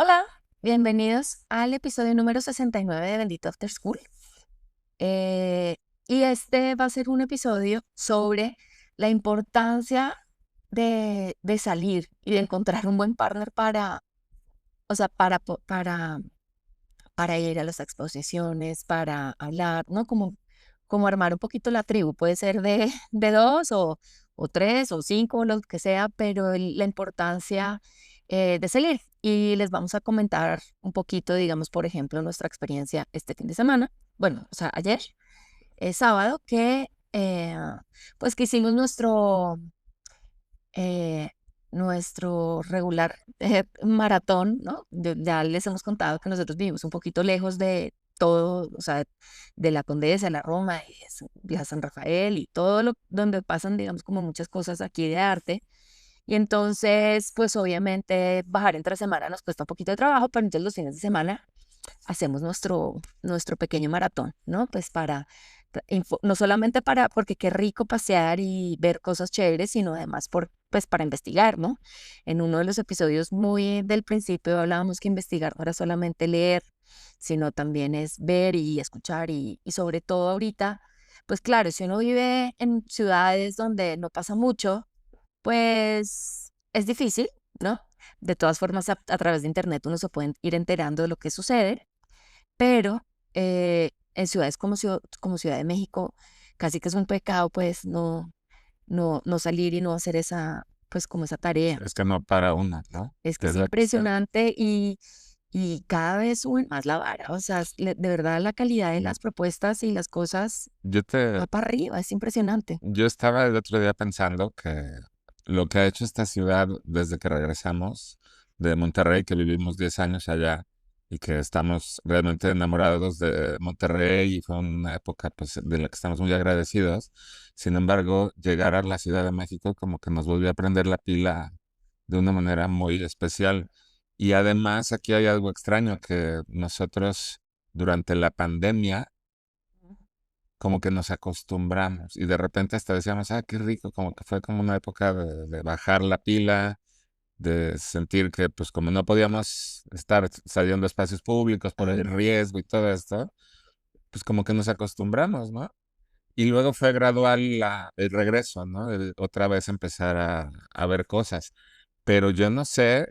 Hola, bienvenidos al episodio número 69 de Bendito After School. Eh, y este va a ser un episodio sobre la importancia de salir y de encontrar un buen partner o sea, para ir a las exposiciones, para hablar, ¿no? Como armar un poquito la tribu. Puede ser de dos o tres o cinco, lo que sea, pero la importancia de salir. Y les vamos a comentar un poquito, digamos, por ejemplo, nuestra experiencia este fin de semana. Bueno, o sea, ayer, sábado, pues que hicimos eh, nuestro regular maratón, ¿no? Ya les hemos contado que nosotros vivimos un poquito lejos de todo, o sea, de la Condesa, la Roma, y la San Rafael y todo lo donde pasan, digamos, como muchas cosas aquí de arte. Y entonces, pues obviamente bajar entre semana nos cuesta un poquito de trabajo, pero entonces los fines de semana hacemos nuestro pequeño maratón, ¿no? Pues no solamente porque qué rico pasear y ver cosas chéveres, sino además pues para investigar, ¿no? En uno de los episodios muy del principio hablábamos que investigar no era solamente leer, sino también es ver y escuchar y sobre todo ahorita, pues claro, si uno vive en ciudades donde no pasa mucho, pues es difícil, ¿no? De todas formas, a través de internet uno se puede ir enterando de lo que sucede, pero en ciudades como Ciudad de México, casi que es un pecado, pues, no salir y no hacer pues, como esa tarea. Es que no para una, ¿no? Es que Que es es la cuestión. impresionante y cada vez suben más la vara. O sea, de verdad la calidad de las propuestas y las cosas Yo te va para arriba, es impresionante. yo estaba el otro día pensando que lo que ha hecho esta ciudad desde que regresamos de Monterrey, que vivimos 10 años allá y que estamos realmente enamorados de Monterrey y fue una época, pues, de la que estamos muy agradecidos. Sin embargo, llegar a la Ciudad de México como que nos volvió a prender la pila de una manera muy especial. Y además aquí hay algo extraño que nosotros durante la pandemia como que nos acostumbramos y de repente hasta decíamos, ah, qué rico, como que fue como una época de bajar la pila, de sentir que pues como no podíamos estar saliendo a espacios públicos por el riesgo y todo esto, pues como que nos acostumbramos, ¿no? Y luego fue gradual el regreso, ¿no? Otra vez empezar a ver cosas. Pero yo no sé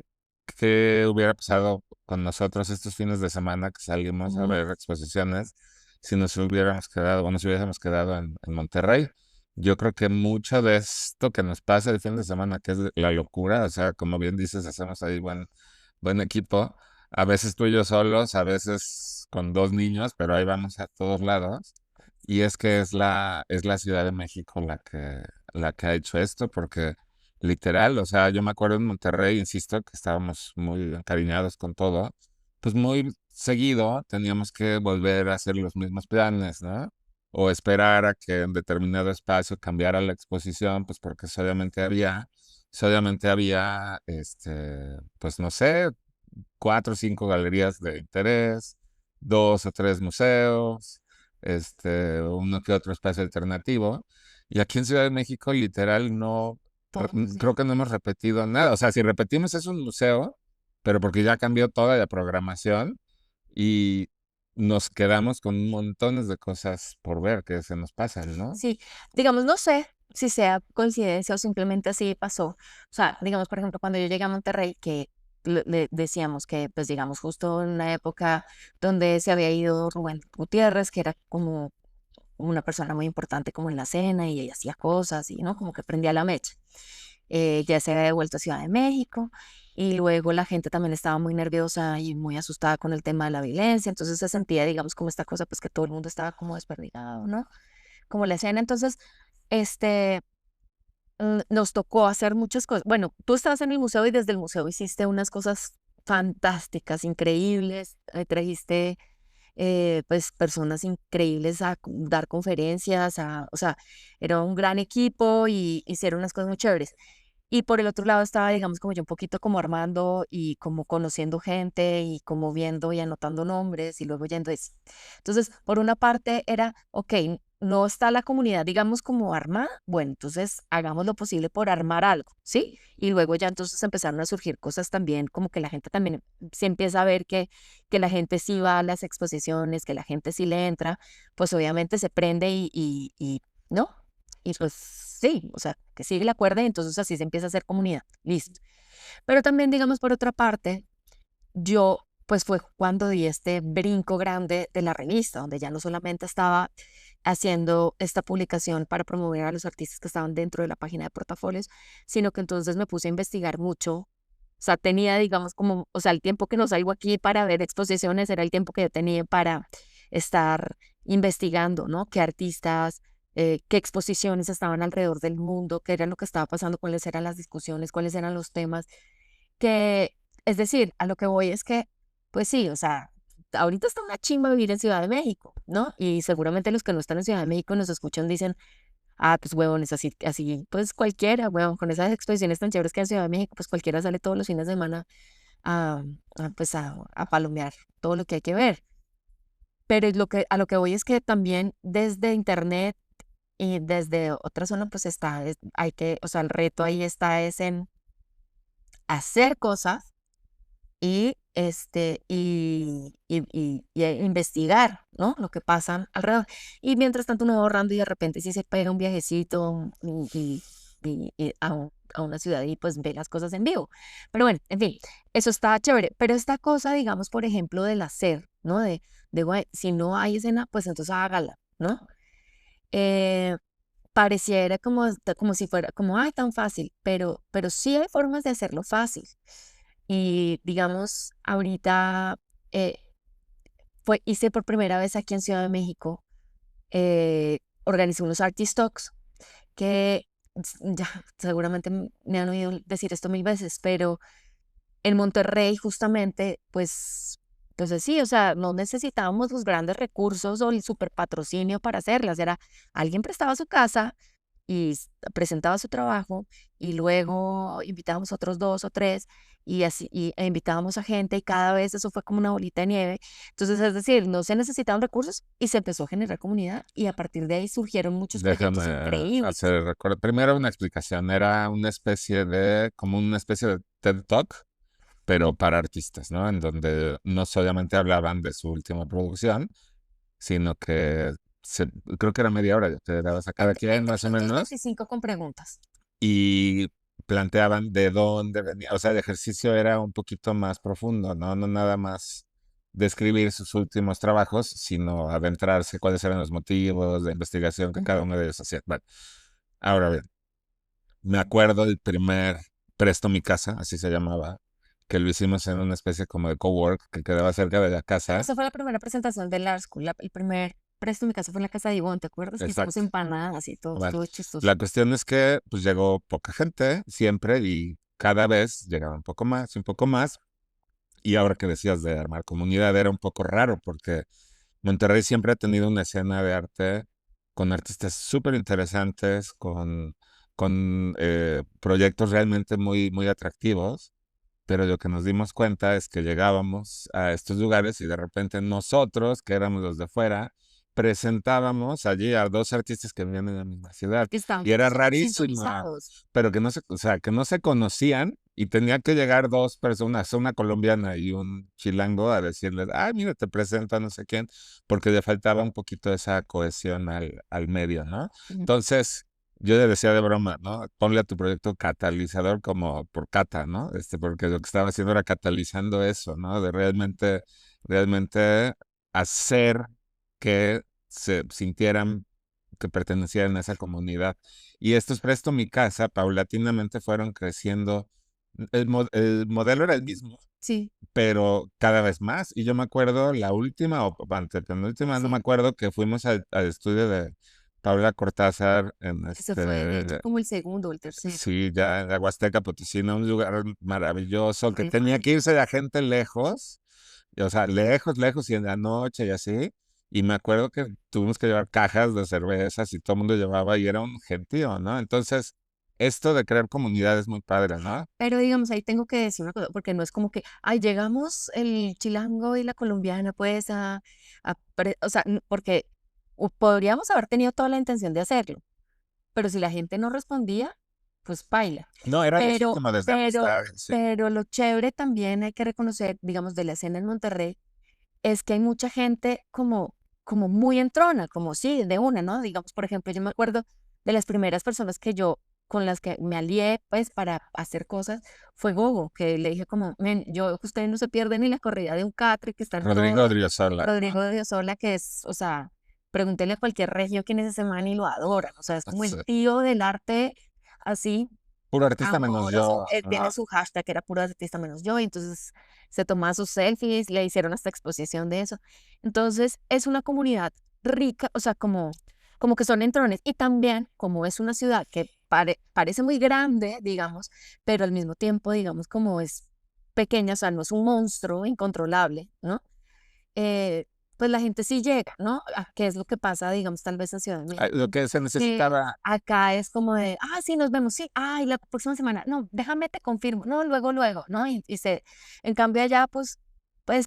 qué hubiera pasado con nosotros estos fines de semana que salimos a Ujú. ver exposiciones si nos hubiéramos quedado o nos hubiésemos quedado en Monterrey. Yo creo que mucho de esto que nos pasa el fin de semana, que es la locura, o sea, como bien dices, hacemos ahí buen equipo. A veces tú y yo solos, a veces con dos niños, pero ahí vamos a todos lados. Y es que es la Ciudad de México la que ha hecho esto, porque literal, o sea, yo me acuerdo en Monterrey, insisto, que estábamos muy encariñados con todo, pues muy seguido teníamos que volver a hacer los mismos planes, ¿no? O esperar a que en determinado espacio cambiara la exposición, pues porque solamente había, pues no sé, cuatro o cinco galerías de interés, dos o tres museos, uno que otro espacio alternativo. Y aquí en Ciudad de México, literal, no, creo que no hemos repetido nada. O sea, si repetimos es un museo, pero porque ya cambió toda la programación y nos quedamos con montones de cosas por ver que se nos pasan, ¿no? Sí, digamos, no sé si sea coincidencia o simplemente así pasó. O sea, digamos, por ejemplo, cuando yo llegué a Monterrey, que le decíamos que, pues, digamos, justo en una época donde se había ido Rubén Gutiérrez, que era como una persona muy importante como en la escena y ella hacía cosas y, ¿no? Como que prendía la mecha. Ya se había devuelto a Ciudad de México y luego la gente también estaba muy nerviosa y muy asustada con el tema de la violencia, entonces se sentía, digamos, como esta cosa, pues que todo el mundo estaba como desperdigado, ¿no? Como la escena. Entonces, este, nos tocó hacer muchas cosas. Bueno, tú estabas en el museo y desde el museo hiciste unas cosas fantásticas, increíbles. Trajiste, pues, personas increíbles a dar conferencias, o sea, era un gran equipo y hicieron unas cosas muy chéveres. Y por el otro lado estaba, digamos, como yo un poquito como armando y como conociendo gente y como viendo y anotando nombres y luego yendo. Entonces, por una parte era, ok, no está la comunidad, digamos, como armada, bueno, entonces hagamos lo posible por armar algo, ¿sí? Y luego ya entonces empezaron a surgir cosas también, como que la gente también se empieza a ver que la gente sí va a las exposiciones, que la gente sí le entra, pues obviamente se prende ¿no? Y pues sí, o sea, que sigue la cuerda y entonces así se empieza a hacer comunidad, listo. Pero también, digamos, por otra parte, yo, pues fue cuando di este brinco grande de la revista, donde ya no solamente estaba haciendo esta publicación para promover a los artistas que estaban dentro de la página de portafolios, sino que entonces me puse a investigar mucho. O sea, tenía, digamos, como, o sea, el tiempo que no salgo aquí para ver exposiciones era el tiempo que yo tenía para estar investigando, ¿no? Qué artistas, qué exposiciones estaban alrededor del mundo, qué era lo que estaba pasando, cuáles eran las discusiones, cuáles eran los temas que, es decir, a lo que voy es que, pues sí, o sea, ahorita está una chimba vivir en Ciudad de México, ¿no? Y seguramente los que no están en Ciudad de México nos escuchan dicen, ah, pues huevones, así, así, pues cualquiera, huevón, con esas exposiciones tan chéveres que hay en Ciudad de México, pues cualquiera sale todos los fines de semana a, pues a palomear todo lo que hay que ver. Pero a lo que voy es que también desde internet y desde otra zona, pues está, hay que, o sea, el reto ahí está es en hacer cosas investigar, ¿no? Lo que pasa alrededor. Y mientras tanto uno va ahorrando y de repente si se pega un viajecito a una ciudad y pues ve las cosas en vivo. Pero bueno, en fin, eso está chévere. Pero esta cosa, digamos, por ejemplo, del hacer, ¿no? Güey, si no hay escena, pues entonces hágala, ¿no? Eh, Pareciera como si fuera, como, ay, tan fácil, pero sí hay formas de hacerlo fácil. Y digamos, ahorita eh, hice por primera vez aquí en Ciudad de México, organicé unos Artist Talks que ya seguramente me han oído decir esto mil veces, pero en Monterrey justamente, pues sí, o sea, no necesitábamos los grandes recursos o el super patrocinio para hacerlas, era alguien prestaba su casa y presentaba su trabajo y luego invitábamos otros dos o tres y así e invitábamos a gente y cada vez eso fue como una bolita de nieve. Entonces, es decir, no se necesitaban recursos y se empezó a generar comunidad y a partir de ahí surgieron muchos Déjame proyectos increíbles. hacer recuerdo. Primero una explicación. Era una especie de, como una especie de TED Talk, pero para artistas, ¿no? En donde no solamente hablaban de su última producción, sino que creo que era media hora, te dabas a cada quien más o Entre 30 y menos, 35 con preguntas. y planteaban de dónde venía. O sea, el ejercicio era un poquito más profundo, ¿no? No nada más describir sus últimos trabajos, sino adentrarse cuáles eran los motivos de investigación que cada Ujú. uno de ellos hacía. Bueno, ahora bien, me acuerdo el primer Presto mi casa, así se llamaba, que lo hicimos en una especie como de cowork que quedaba cerca de la casa. Esa fue la primera presentación de Art School, el primer presto en mi casa fue en la casa de Ivonne, ¿te acuerdas? Que hicimos Exacto. empanadas y todo, Bueno, estuvo chistoso. la cuestión es que pues llegó poca gente siempre y cada vez llegaba un poco más y un poco más. Y ahora que decías de armar comunidad era un poco raro porque Monterrey siempre ha tenido una escena de arte con artistas súper interesantes, con proyectos realmente muy, muy atractivos. Pero lo que nos dimos cuenta es que llegábamos a estos lugares y de repente nosotros, que éramos los de fuera, presentábamos allí a dos artistas que vivían en la misma ciudad. Que estaban Y era rarísimo, sintonizados. pero que no se, o sea, que no se conocían y tenía que llegar dos personas, una colombiana y un chilango, a decirles, ah, mira, te presento a no sé quién, porque le faltaba un poquito esa cohesión al medio, ¿no? Ujú. Entonces, yo le decía de broma, ¿no? Ponle a tu proyecto catalizador como por cata, ¿no? Porque lo que estaba haciendo era catalizando eso, ¿no? De realmente hacer que se sintieran que pertenecían a esa comunidad. Y estos Presto Mi Casa paulatinamente fueron creciendo. El modelo era el mismo, Sí, pero cada vez más. Y yo me acuerdo la última o antepenúltima, no me sí. acuerdo que fuimos al estudio de Paula Cortázar en Ese fue, de hecho, como el segundo o el tercero. sí, ya en la Huasteca Potosina, un lugar maravilloso que Sí. tenía que irse la gente lejos, o sea, lejos, lejos y en la noche y así. Y me acuerdo que tuvimos que llevar cajas de cervezas y todo el mundo llevaba y era un gentío, ¿no? Entonces, esto de crear comunidad es muy padre, ¿no? Pero digamos, ahí tengo que decir una cosa, porque no es como que, ay, llegamos el chilango y la colombiana, pues, o sea, porque podríamos haber tenido toda la intención de hacerlo, pero si la gente no respondía, pues paila. No, era Pero, legítimo desde pero, amistades, sí. pero lo chévere también hay que reconocer, digamos, de la escena en Monterrey, es que hay mucha gente como muy entrona, como sí, de una, ¿no? Digamos, por ejemplo, yo me acuerdo de las primeras personas con las que me alié, pues, para hacer cosas, fue Gogo, que le dije como, men, yo, usted no se pierde ni la corrida de un catre, que están Rodrigo todos, Odriozola. Rodrigo de Sola, que es, o sea, pregúntele a cualquier regio quién es ese man y lo adoran, o sea, es como Sí. el tío del arte, así, Puro artista menos amoroso. yo, Él tiene ¿no? su hashtag, que era puro artista menos yo, y entonces se tomaba sus selfies, le hicieron hasta exposición de eso. Entonces, es una comunidad rica, o sea, como que son entrones. Y también, como es una ciudad que parece muy grande, digamos, pero al mismo tiempo, digamos, como es pequeña, o sea, no es un monstruo incontrolable, ¿no? Eh, pues la gente sí llega, ¿no? ¿Qué es lo que pasa, digamos, tal vez en Ciudad de Lo México? que se Que necesitaba, acá es como de, sí, nos vemos, sí, y la próxima semana, no, déjame te confirmo, no, luego, luego, ¿no? En cambio allá, pues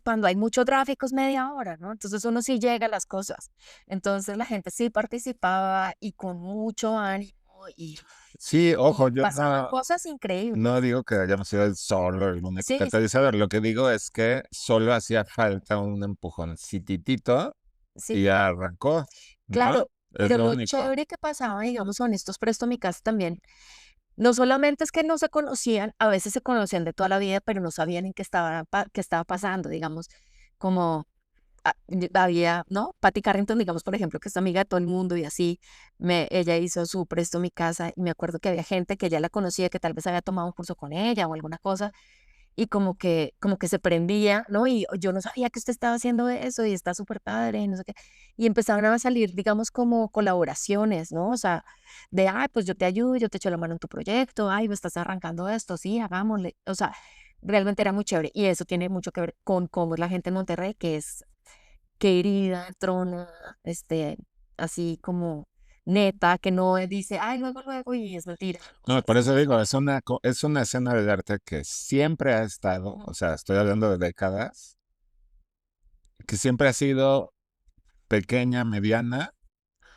cuando hay mucho tráfico es media hora, ¿no? Entonces uno sí llega a las cosas. Entonces la gente sí participaba y con mucho ánimo y, sí, ojo, y yo pasaban no, cosas increíbles. no digo que hayamos sido el solo, el único Sí, sí, catalizador. Lo que digo es que solo hacía falta un empujoncititito sí. y arrancó, ¿no? Claro, Es pero lo lo único. chévere que pasaba, digamos, con estos Presto Mi Casa también, no solamente es que no se conocían, a veces se conocían de toda la vida, pero no sabían en qué estaba pasando, digamos, como había, ¿no? Patty Carrington, digamos, por ejemplo, que es amiga de todo el mundo y así, ella hizo su Presto Mi Casa y me acuerdo que había gente que ya la conocía, que tal vez había tomado un curso con ella o alguna cosa, y como que se prendía, ¿no? Y yo no sabía que usted estaba haciendo eso y está súper padre, y no sé qué. Y empezaron a salir, digamos, como colaboraciones, ¿no? O sea, pues yo te ayudo, yo te echo la mano en tu proyecto, me estás arrancando esto, sí, hagámosle. O sea, realmente era muy chévere. Y eso tiene mucho que ver con cómo es la gente en Monterrey, que es querida, trona, así como neta, que no dice, luego, luego, y es mentira. O No, sea, por eso sí. digo, es una escena del arte que siempre ha estado, Ujú. o sea, estoy hablando de décadas, que siempre ha sido pequeña, mediana,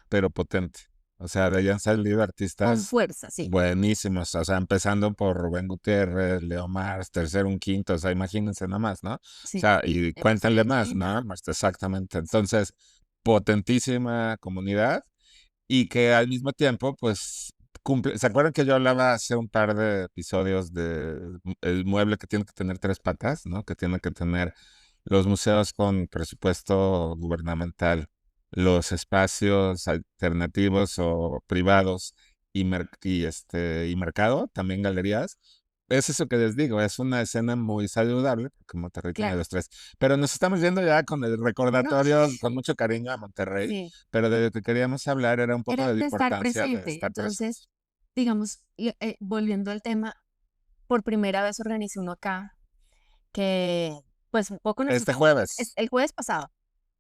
pero potente. O sea, de ahí han salido Con artistas fuerza, sí, buenísimos, o sea, empezando por Rubén Gutiérrez, Leo Mars, tercero, un quinto, o sea, imagínense nomás, ¿no? O sí. sea, y Emerson cuéntenle más, Medina. ¿no? Exactamente. Sí, Entonces, potentísima comunidad y que al mismo tiempo, pues, cumple. ¿Se acuerdan que yo hablaba hace un par de episodios de el mueble que tiene que tener tres patas, ¿no? Que tiene que tener los museos con presupuesto gubernamental, los espacios alternativos o privados y mercado, también galerías. Es eso que les digo, es una escena muy saludable, porque Monterrey tiene claro. los tres. Pero nos estamos yendo ya con el No, recordatorio, con mucho cariño a Monterrey, sí, pero de lo que queríamos hablar era un poco era de la de estar importancia de presente. estar Entonces, presentes. digamos, volviendo al tema, por primera vez organicé uno acá, que pues un poco nació, Este jueves. el jueves pasado,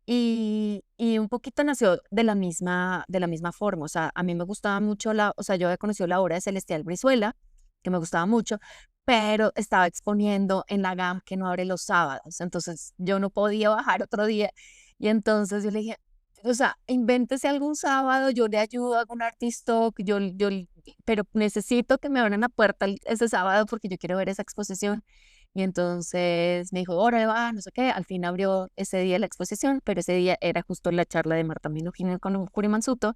y un poquito nació de la misma forma. O sea, a mí me gustaba mucho o sea, yo había conocido la obra de Celestial Brizuela, que me gustaba mucho, pero estaba exponiendo en la GAM que no abre los sábados, entonces yo no podía bajar otro día, y entonces yo le dije, o sea, invéntese algún sábado, yo le ayudo, hago un artist talk, pero necesito que me abran la puerta ese sábado porque yo quiero ver esa exposición. Y entonces me dijo, órale, va, no sé qué. Al fin abrió ese día la exposición, pero ese día era justo la charla de Marta Minujín con Curi Mansuto.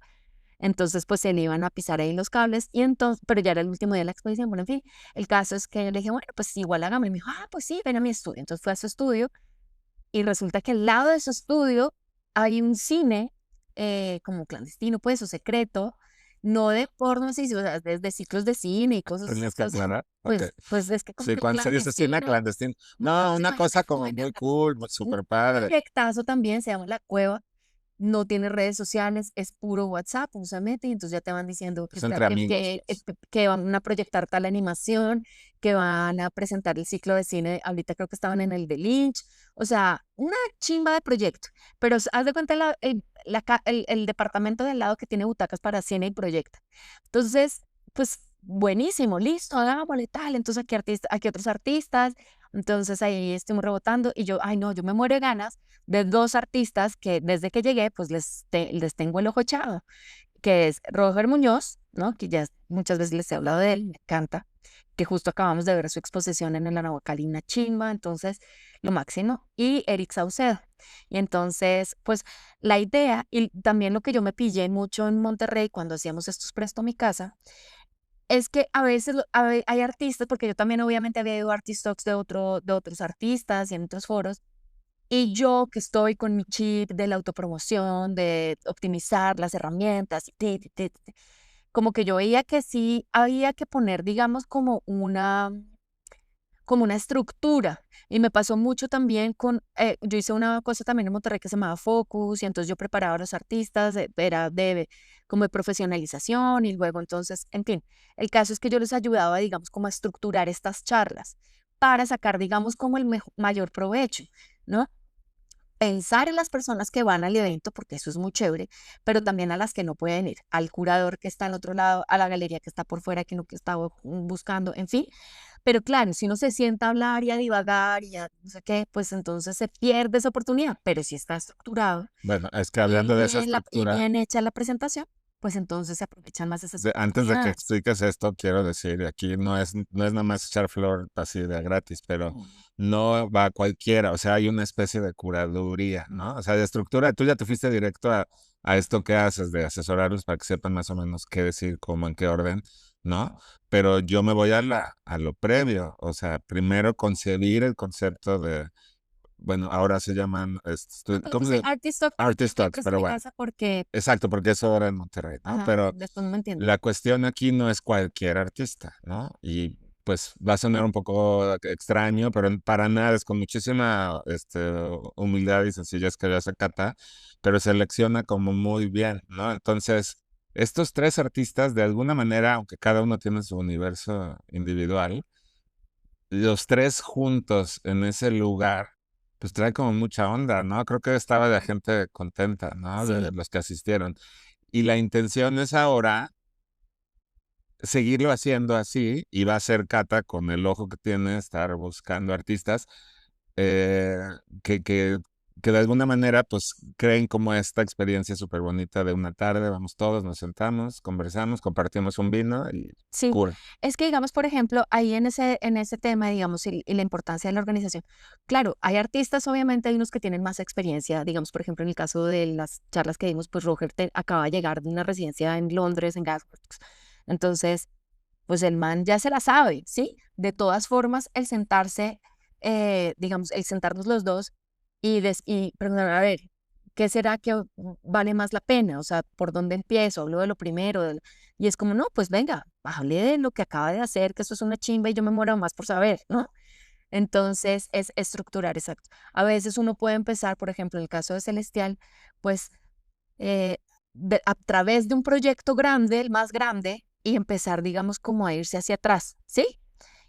Entonces, pues se le iban a pisar ahí los cables. Y entonces, pero ya era el último día de la exposición. Bueno, en fin, el caso es que yo le dije, bueno, pues igual hágame. Y me dijo, pues sí, ven a mi estudio. Entonces fue a su estudio y resulta que al lado de su estudio hay un cine como clandestino, pues, o secreto, no de porno, sí, o sea, de ciclos de cine y cosas, Tenías que aclarar. Ok. pues es que como Sí, que cuando se dice cine clandestino. clandestino. No, No, pues una cosa imagínate, como muy cool, un súper padre. proyectazo también, se llama La Cueva, no tiene redes sociales, es puro WhatsApp, uno se mete y entonces ya te van diciendo Es entre amigos, pues. que van a proyectar tal animación, que van a presentar el ciclo de cine, ahorita creo que estaban en el de Lynch, o sea, una chimba de proyecto, pero haz de cuenta el departamento de al lado que tiene butacas para cine y proyecta. Entonces, pues buenísimo, listo, hagámosle tal, entonces aquí otros artistas, Entonces ahí estuvimos rebotando y yo, ay no, yo me muero de ganas de dos artistas que desde que llegué, pues les tengo el ojo echado, que es Roger Muñoz, ¿no? Que ya muchas veces les he hablado de él, me encanta, que justo acabamos de ver su exposición en el Araucari, una chimba, entonces lo máximo, y Eric Saucedo. Y entonces, pues la idea, y también lo que yo me pillé mucho en Monterrey cuando hacíamos estos Presto a mi casa, es que a veces hay artistas, porque yo también obviamente había ido a Artist Talks de otros artistas y en otros foros, y yo que estoy con mi chip de la autopromoción, de optimizar las herramientas, y como que yo veía que sí había que poner, digamos, como una estructura. Y me pasó mucho también yo hice una cosa también en Monterrey que se llamaba Focus, y entonces yo preparaba a los artistas, era como de profesionalización, y luego entonces, en fin, el caso es que yo les ayudaba, digamos, como a estructurar estas charlas para sacar, digamos, como el mayor provecho, ¿no? Pensar en las personas que van al evento, porque eso es muy chévere, pero también a las que no pueden ir, al curador que está al otro lado, a la galería que está por fuera, que no que está buscando, en fin. Pero claro, si uno se sienta a hablar y a divagar y a no sé qué, pues entonces se pierde esa oportunidad. Pero si está estructurado Bueno, es que hablando de esa y estructura, bien hecha la presentación, pues entonces se aprovechan más esas antes de que oportunidades. expliques esto, quiero decir, aquí no es nada más echar flor así de gratis, pero no va cualquiera, o sea, hay una especie de curaduría, ¿no? O sea, de estructura, tú ya te fuiste directo a esto que haces, de asesorarlos para que sepan más o menos qué decir, cómo, en qué orden, ¿no? Pero yo me voy a lo previo, o sea, primero concebir el concepto de, bueno, ahora se llaman, ¿cómo Sí, se? Artist Talk, Artist le Talks, presto pero mi bueno, casa porque, exacto, porque eso era en Monterrey, ¿no? ajá, Pero después no me entienden. la cuestión aquí no es cualquier artista, ¿no? Y pues va a sonar un poco extraño, pero para nada, es con muchísima humildad y sencillez que ya se cata, pero selecciona como muy bien, ¿no? Entonces, estos tres artistas, de alguna manera, aunque cada uno tiene su universo individual, los tres juntos en ese lugar, pues trae como mucha onda, ¿no? Creo que estaba de gente contenta, ¿no? De Sí, los que asistieron. Y la intención es ahora seguirlo haciendo así y va a ser Cata con el ojo que tiene, estar buscando artistas eh, que, que, que de alguna manera pues creen como esta experiencia súper bonita de una tarde, vamos todos, nos sentamos, conversamos, compartimos un vino y sí. cool. Es que, digamos, por ejemplo, ahí en ese tema, digamos, y la importancia de la organización. Claro, hay artistas, obviamente, hay unos que tienen más experiencia, digamos, por ejemplo, en el caso de las charlas que dimos, pues Roger acaba de llegar de una residencia en Londres, en Gasworks. Entonces, pues el man ya se la sabe, ¿sí? De todas formas, el sentarse, digamos, el sentarnos los dos y preguntar, a ver, ¿qué será que vale más la pena? O sea, ¿por dónde empiezo? Hablo de lo primero. Y es como, no, pues venga, hable de lo que acaba de hacer, que eso es una chimba y yo me muero más por saber, ¿no? Entonces, es estructurar, exacto. A veces uno puede empezar, por ejemplo, en el caso de Celestial, pues eh, a través de un proyecto grande, el más grande, y empezar, digamos, como a irse hacia atrás, ¿sí?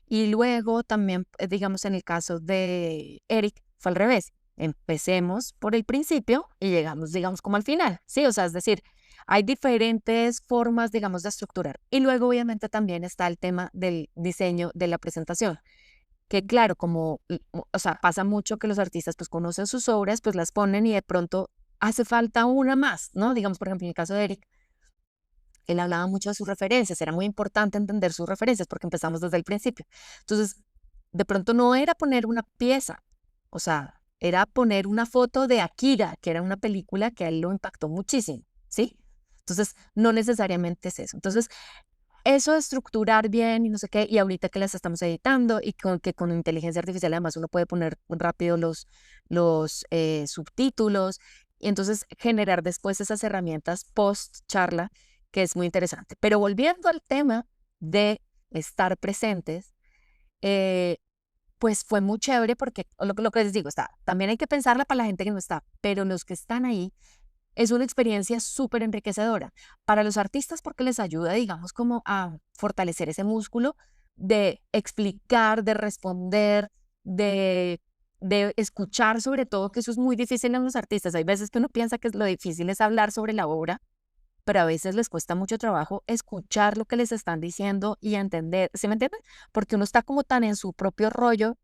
Y luego también, digamos, en el caso de Eric, fue al revés. Empecemos por el principio y llegamos, digamos, como al final, ¿sí? O sea, es decir, hay diferentes formas, digamos, de estructurar. Y luego, obviamente, también está el tema del diseño de la presentación, que claro, como, o sea, pasa mucho que los artistas pues conocen sus obras, pues las ponen y de pronto hace falta una más, ¿no? Digamos, por ejemplo, en el caso de Eric, él hablaba mucho de sus referencias, era muy importante entender sus referencias porque empezamos desde el principio. Entonces, de pronto no era poner una pieza, o sea, era poner una foto de Akira, que era una película que a él lo impactó muchísimo, ¿sí? Entonces, no necesariamente es eso. Entonces, eso de estructurar bien y no sé qué, y ahorita que las estamos editando y que con inteligencia artificial además uno puede poner rápido los subtítulos y entonces generar después esas herramientas post charla, que es muy interesante. Pero volviendo al tema de estar presentes, eh, pues fue muy chévere porque lo que les digo, está, también hay que pensarla para la gente que no está, pero los que están ahí es una experiencia súper enriquecedora para los artistas porque les ayuda, digamos, como a fortalecer ese músculo de explicar, de responder, de, de escuchar sobre todo, que eso es muy difícil en los artistas. Hay veces que uno piensa que lo difícil es hablar sobre la obra, pero a veces les cuesta mucho trabajo escuchar lo que les están diciendo y entender, ¿sí me entienden? Porque uno está como tan en su propio rollo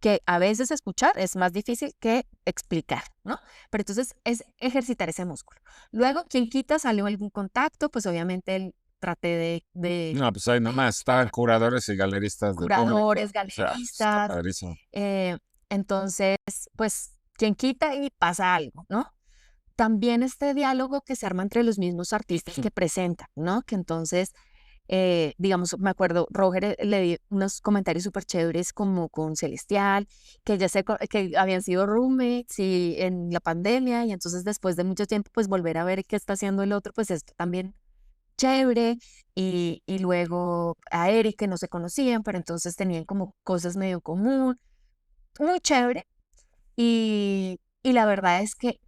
que a veces escuchar es más difícil que explicar, ¿no? Pero entonces es ejercitar ese músculo. Luego, quien quita salió algún contacto, pues obviamente traté de No, pues ahí nomás estaban curadores y galeristas del público. curadores, O sea, está galeristas, padrísimo. eh, entonces, pues quien quita y pasa algo, ¿no? También este diálogo que se arma entre los mismos artistas que presentan, ¿no? Que entonces, digamos, me acuerdo, Roger le di unos comentarios súper chéveres como con Celestial, que ya que habían sido roommates y en la pandemia, y entonces después de mucho tiempo, pues volver a ver qué está haciendo el otro, pues esto también chévere. Y luego a Eric, que no se conocían, pero entonces tenían como cosas medio común, muy chévere. Y la verdad es que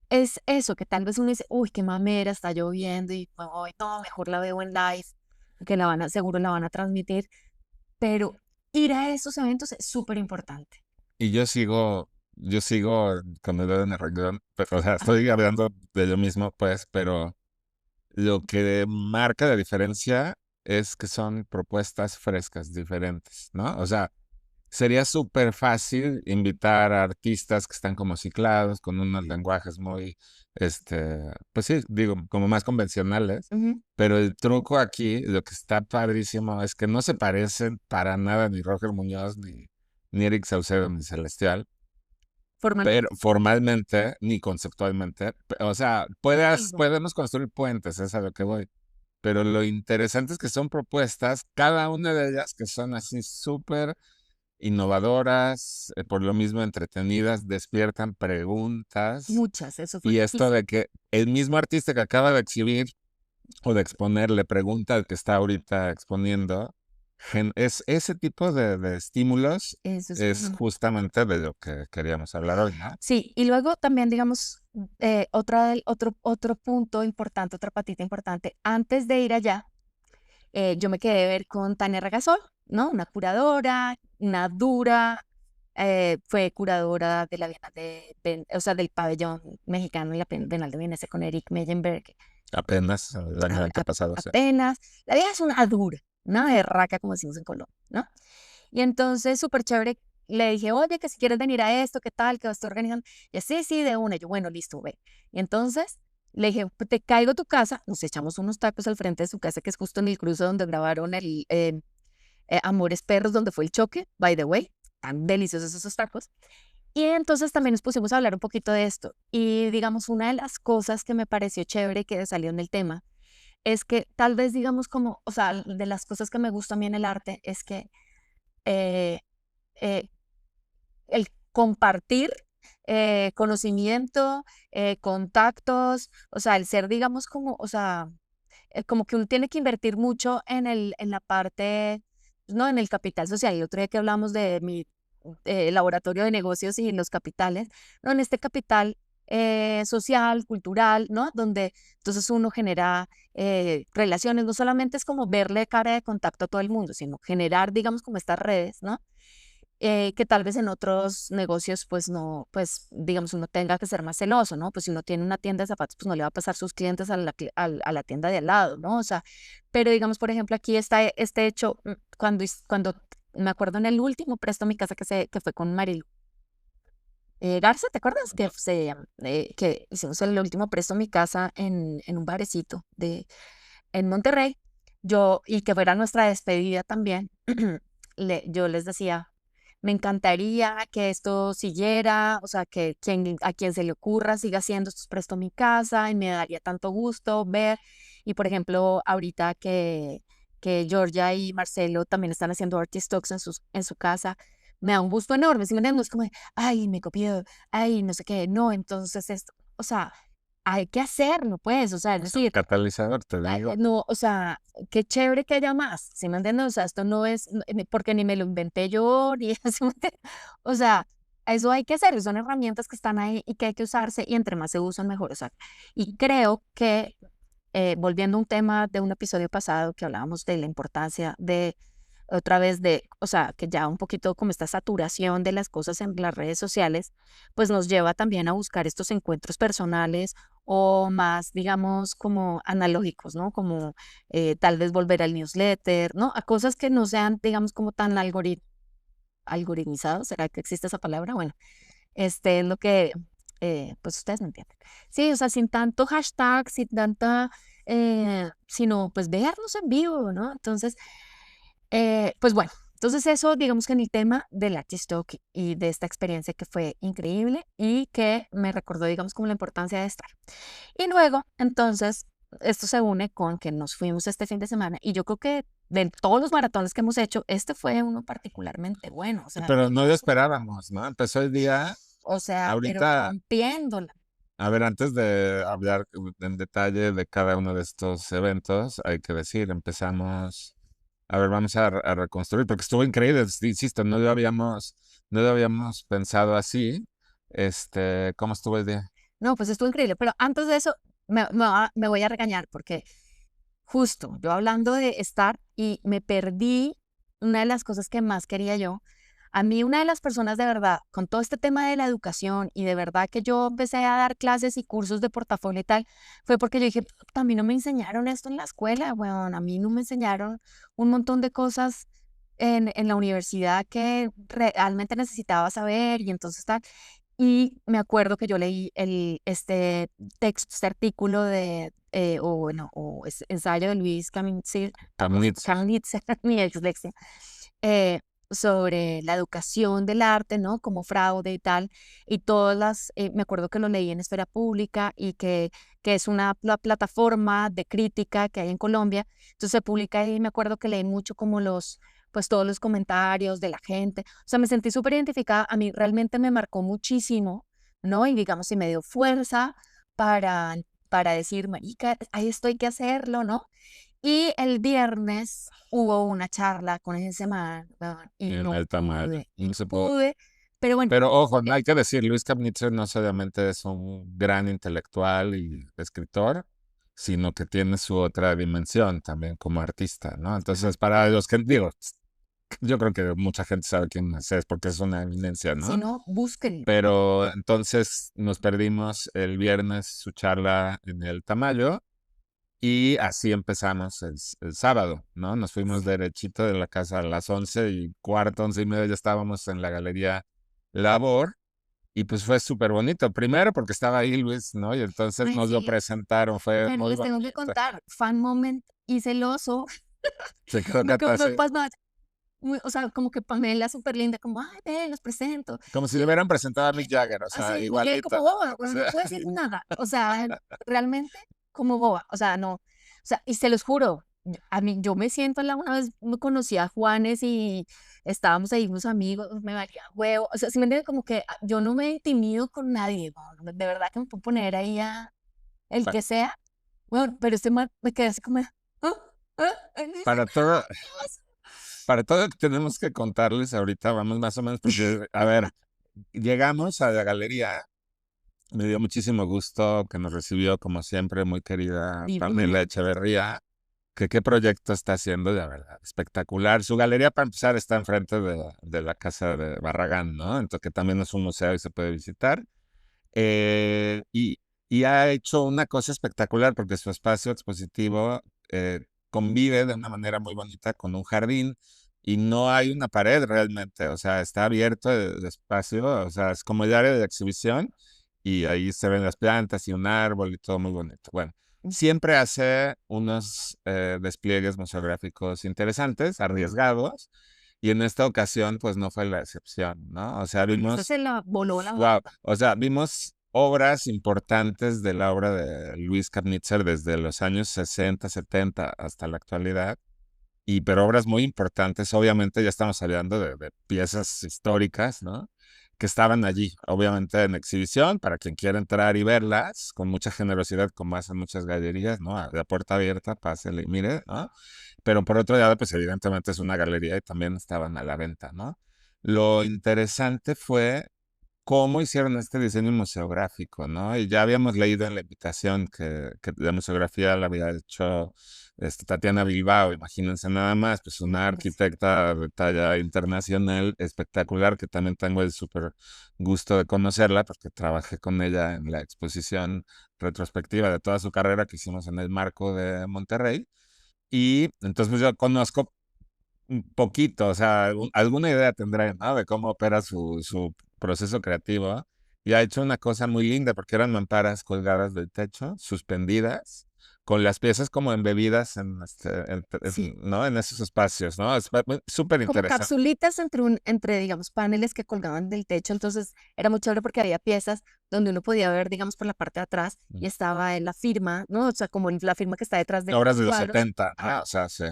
es eso, que tal vez uno dice, uy, qué mamera, está lloviendo y ay, no, mejor la veo en live, que seguro la van a transmitir, pero ir a esos eventos es súper importante. Y yo sigo con el dedo en el renglón, o sea, estoy hablando de yo mismo, pues, pero lo que marca la diferencia es que son propuestas frescas, diferentes, ¿no? O sea, sería súper fácil invitar a artistas que están como ciclados, con unos lenguajes muy, pues sí, digo, como más convencionales, Ujú. pero el truco aquí, lo que está padrísimo, es que no se parecen para nada ni Roger Muñoz, ni Eric Saucedo, ni Celestial, pero Formalmente. formalmente ni conceptualmente. O sea, Algo. podemos construir puentes, es a lo que voy. Pero lo interesante es que son propuestas, cada una de ellas que son así súper innovadoras, por lo mismo entretenidas, despiertan preguntas. Muchas, eso fue Y lo que esto de que el mismo artista que acaba de exhibir o de exponer le pregunta al que está ahorita exponiendo, es ese tipo de estímulos eso es. es justamente de lo que queríamos hablar hoy, ¿no? Sí, y luego también, digamos, otro punto importante, otra patita importante, antes de ir allá, yo me quedé a ver con Tania Regasol, ¿no? Una curadora, una dura, fue curadora de la Bienal o sea, del pabellón mexicano en la Bienal de Venecia con Eric Meyenberg, Apenas el año antepasado, o sea. apenas. La vieja es una dura, una berraca, como decimos en Colombia, ¿no? Y entonces, súper chévere, le dije, oye, que si quieres venir a esto, ¿qué tal? Que estoy organizando. Y sí, sí, de una. Y yo, bueno, listo, ve. Y entonces le dije, "Pues, te caigo a tu casa, nos echamos unos tacos al frente de su casa, que es justo en el cruce donde grabaron Amores Perros, donde fue el choque, by the way, tan deliciosos esos tacos. Y entonces también nos pusimos a hablar un poquito de esto. Y digamos, una de las cosas que me pareció chévere que salió en el tema es que tal vez, digamos, como, o sea, de las cosas que me gusta a mí en el arte es que eh, eh, el compartir conocimiento, contactos, o sea, el ser, digamos, como, o sea, como que uno tiene que invertir mucho en la parte, ¿no? En el capital social. El otro día que hablamos de mi laboratorio de negocios y los capitales, ¿no? En este capital social, cultural, ¿no? Donde entonces uno genera relaciones, no solamente es como verle cara de contacto a todo el mundo, sino generar, digamos, como estas redes, ¿no? Que tal vez en otros negocios, pues no, pues digamos, uno tenga que ser más celoso, ¿no? Pues si uno tiene una tienda de zapatos, pues no le va a pasar sus clientes a a la tienda de al lado, ¿no? O sea, pero digamos, por ejemplo, aquí está este hecho, cuando me acuerdo en el último presto a mi casa que fue con Marilu Garza, ¿te acuerdas? Que hicimos el último presto a mi casa en un barecito en Monterrey, y que fuera nuestra despedida también, yo les decía, me encantaría que esto siguiera, o sea, que a quien se le ocurra siga haciendo estos presto a mi casa y me daría tanto gusto ver. Y por ejemplo, ahorita que Georgia y Marcelo también están haciendo Artist Talks en su casa, me da un gusto enorme, ¿sí me entiendes? Es como, ay, me copió, ay, no sé qué, no, entonces esto, o sea, hay que hacerlo, pues, o sea, es Es un decir, catalizador, te digo. no, o sea, qué chévere que haya más, ¿sí me entiendes? O sea, esto no es, porque ni me lo inventé yo, ni ¿sí me entiendes? O sea, eso hay que hacer, son herramientas que están ahí y que hay que usarse y entre más se usan mejor, o sea, y creo que, volviendo a un tema de un episodio pasado que hablábamos de la importancia de, otra vez o sea, que ya un poquito como esta saturación de las cosas en las redes sociales, pues nos lleva también a buscar estos encuentros personales o más, digamos, como analógicos, ¿no? Como tal vez volver al newsletter, ¿no? A cosas que no sean, digamos, como tan algoritmos. algoritmizado, ¿será que existe esa palabra? Bueno, es lo que, pues ustedes me entienden. Sí, o sea, sin tanto hashtag, sin tanta, sino pues vernos en vivo, ¿no? Entonces, pues bueno, entonces eso, digamos que en el tema del Artistock y de esta experiencia que fue increíble y que me recordó, digamos, como la importancia de estar. Y luego, entonces, esto se une con que nos fuimos este fin de semana y yo creo que de todos los maratones que hemos hecho, este fue uno particularmente bueno, Pero no lo esperábamos, ¿no? Empezó el día, o sea, pero ahorita, rompiéndola. a ver, antes de hablar en detalle de cada uno de estos eventos, hay que decir, empezamos, a ver, vamos a reconstruir, porque estuvo increíble, insisto, no lo habíamos pensado así. ¿Cómo estuvo el día? No, pues estuvo increíble, pero antes de eso me voy a regañar porque justo yo hablando de estar y me perdí una de las cosas que más quería yo. A mí una de las personas de verdad, con todo este tema de la educación y de verdad que yo empecé a dar clases y cursos de portafolio y tal, fue porque yo dije, "Puta, a mí no me enseñaron esto en la escuela, weón, a mí no me enseñaron un montón de cosas en la universidad que realmente necesitaba saber y entonces tal. Y me acuerdo que yo leí este texto, este artículo de, o bueno, ensayo de Luis Kamenitz. Kamenitz, mi dislexia, eh, sobre la educación del arte, ¿no? Como fraude y tal. Y me acuerdo que lo leí en Esfera Pública y que es una plataforma de crítica que hay en Colombia. Entonces se publica ahí, me acuerdo que leí mucho como pues todos los comentarios de la gente. O sea, me sentí súper identificada. A mí realmente me marcó muchísimo, ¿no? Y digamos, y me dio fuerza para, para decir, marica, ahí estoy que hacerlo, ¿no? Y el viernes hubo una charla con ese man, weón, En el tamaño. y No no se pudo. pude, pero bueno, Pero ojo, no eh, hay que decir, Luis Kapnitzer no solamente es un gran intelectual y escritor, sino que tiene su otra dimensión también como artista, ¿no? ajá, Entonces, para los que digo, yo creo que mucha gente sabe quién es porque es una eminencia, si ¿no? no, búsquenlo. Pero entonces nos perdimos el viernes su charla en el Tamayo y así empezamos el sábado, ¿no? Nos fuimos Sí, derechito de la casa a las 11:15, 11:30 ya estábamos en la Galería Labor y pues fue súper bonito. Primero porque estaba ahí Luis, ¿no? Y entonces ay, nos lo sí, presentaron, fue pero muy les tengo que bonito. contar, fan moment y celoso, Se quedó Cata me así, pasó, o sea, como que Pamela súper linda, como, ay, ven, los presento. como si le hubieran presentado a Mick Jagger, o sea, Así, me quedé igualito. como boba, O bueno, no sea, puedo decir nada. O sea, realmente como boba. O sea, no. O sea, y se los juro, a mí, yo me siento una vez me conocí a Juanes y estábamos ahí unos amigos, me valía huevo. O sea, si me entiendes, como que yo no me intimido con nadie, no, de verdad que me puedo poner ahí a el pa- que sea. Bueno, pero este man me quedé así como, "Ah, ay, dice, para todo, no, Dios". para todo lo que tenemos que contarles ahorita, vamos más o menos, porque, a ver, llegamos a la galería. Me dio muchísimo gusto que nos recibió, como siempre, muy querida Divina. Pamela Echeverría, que qué proyecto está haciendo, de verdad, espectacular. Su galería, para empezar, está enfrente de la casa de Barragán, ¿no? Entonces, que también es un museo y se puede visitar. Eh, y, y ha hecho una cosa espectacular porque su espacio expositivo convive de una manera muy bonita con un jardín y no hay una pared realmente, o sea, está abierto el espacio, o sea, es como el área de exhibición y ahí se ven las plantas y un árbol y todo muy bonito. Bueno, siempre hace unos despliegues museográficos interesantes, arriesgados. Y en esta ocasión, pues no fue la excepción, ¿no? O sea, Esa vimos se la voló la wow, barda. o sea, vimos obras importantes de la obra de Luis Kapnitzer desde los años 60, 70 hasta la actualidad, y pero obras muy importantes, obviamente ya estamos hablando de piezas históricas, ¿no? Que estaban allí, obviamente en exhibición, para quien quiera entrar y verlas, con mucha generosidad, como hacen muchas galerías, ¿no? A la puerta abierta, pásele y mire, ¿no? Pero por otro lado, pues evidentemente es una galería y también estaban a la venta, ¿no? Lo interesante fue cómo hicieron este diseño museográfico, ¿no? Y ya habíamos leído en la invitación que la museografía la había hecho Tatiana Bilbao, imagínense nada más, pues una arquitecta de talla internacional espectacular, que también tengo el súper gusto de conocerla, porque trabajé con ella en la exposición retrospectiva de toda su carrera que hicimos en el Marco de Monterrey. Y entonces pues yo conozco un poquito, o sea, alguna idea tendrá, ¿no? De cómo opera su proceso creativo. Y ha hecho una cosa muy linda, porque eran mamparas colgadas del techo, suspendidas, con las piezas como embebidas Sí. ¿no? En esos espacios, ¿no? Es súper Como interesante. capsulitas entre, digamos, paneles que colgaban del techo, entonces era muy chévere porque había piezas donde uno podía ver, digamos, por la parte de atrás y estaba la firma, ¿no? O sea, como la firma que está detrás de Obras los de los cuadros. 70, ¿no? O sea, sí.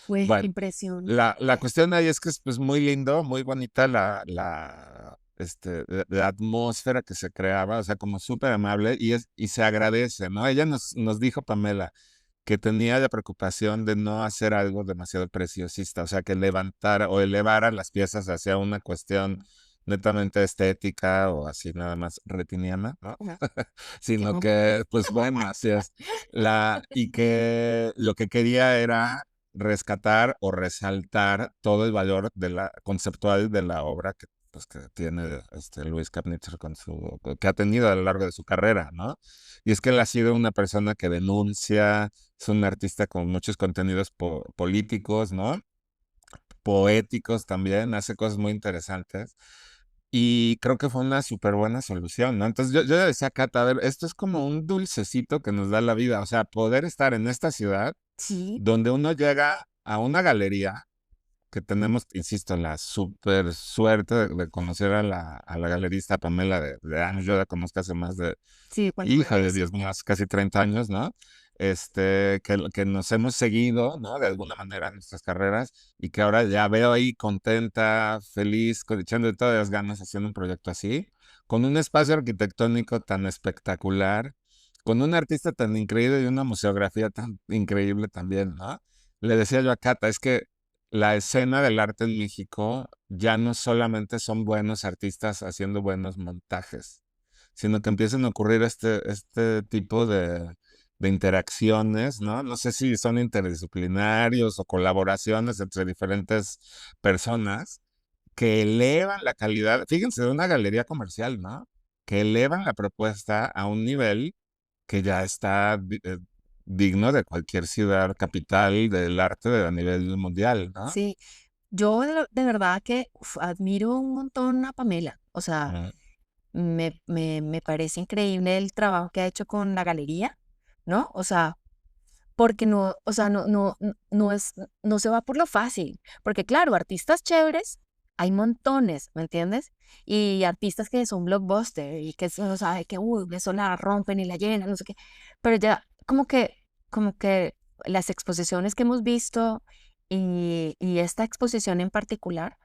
Fue qué Bueno, impresión. la cuestión ahí es que es pues, muy lindo, muy bonita la atmósfera que se creaba, o sea, como súper amable y se agradece, ¿no? Ella nos dijo, Pamela, que tenía la preocupación de no hacer algo demasiado preciosista, o sea, que levantara o elevara las piezas hacia una cuestión netamente estética o así nada más retiniana, ¿no? Ajá, qué Sino mo- que, pues bueno, así es. Y que lo que quería era rescatar o resaltar todo el valor de la conceptual de la obra que tiene Luis Kapnitzer que ha tenido a lo largo de su carrera, ¿no? Y es que él ha sido una persona que denuncia, es un artista con muchos contenidos políticos, ¿no? Poéticos también, hace cosas muy interesantes. Y creo que fue una súper buena solución, ¿no? Entonces yo le decía a Cata, a ver, esto es como un dulcecito que nos da la vida, o sea, poder estar en esta ciudad Sí, donde uno llega a una galería que tenemos, insisto, la súper suerte de conocer a la galerista Pamela de años. Yo la conozco hace más de, sí, cuánto hija de eres. Dios mío, hace casi 30 años, ¿no? Que nos hemos seguido, ¿no? De alguna manera en nuestras carreras y que ahora ya veo ahí contenta, feliz, echando de todas las ganas haciendo un proyecto así, con un espacio arquitectónico tan espectacular, con un artista tan increíble y una museografía tan increíble también, ¿no? Le decía yo a Cata, es que la escena del arte en México ya no solamente son buenos artistas haciendo buenos montajes, sino que empiezan a ocurrir este tipo de interacciones, ¿no? No sé si son interdisciplinarios o colaboraciones entre diferentes personas que elevan la calidad, fíjense, de una galería comercial, ¿no? Que elevan la propuesta a un nivel que ya está digno de cualquier ciudad capital del arte a nivel mundial, ¿no? Sí, yo de verdad que admiro un montón a Pamela. O sea, Mm, me parece increíble el trabajo que ha hecho con la galería, ¿no? O sea, porque no, o sea, no es, no se va por lo fácil, porque claro, artistas chéveres hay montones, ¿me entiendes? Y artistas que son blockbuster y que uno sabe que, uy, eso la rompen y la llenan, no sé qué, pero ya como que las exposiciones que hemos visto y esta exposición en particular,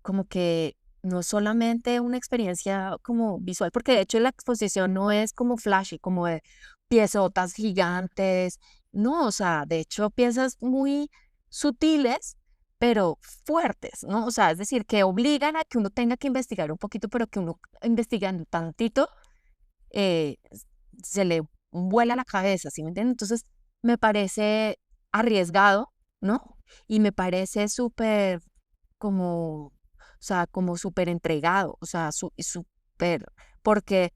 como que no es solamente una experiencia como visual, porque de hecho la exposición no es como flashy, como de piezotas gigantes, no, o sea, de hecho piezas muy sutiles, pero fuertes, ¿no? O sea, es decir, que obligan a que uno tenga que investigar un poquito, pero que uno investigando tantito, eh, se le vuela la cabeza, ¿sí me entiendes? Entonces, me parece arriesgado, ¿no? Y me parece súper como, o sea, como súper entregado, o sea, y súper, porque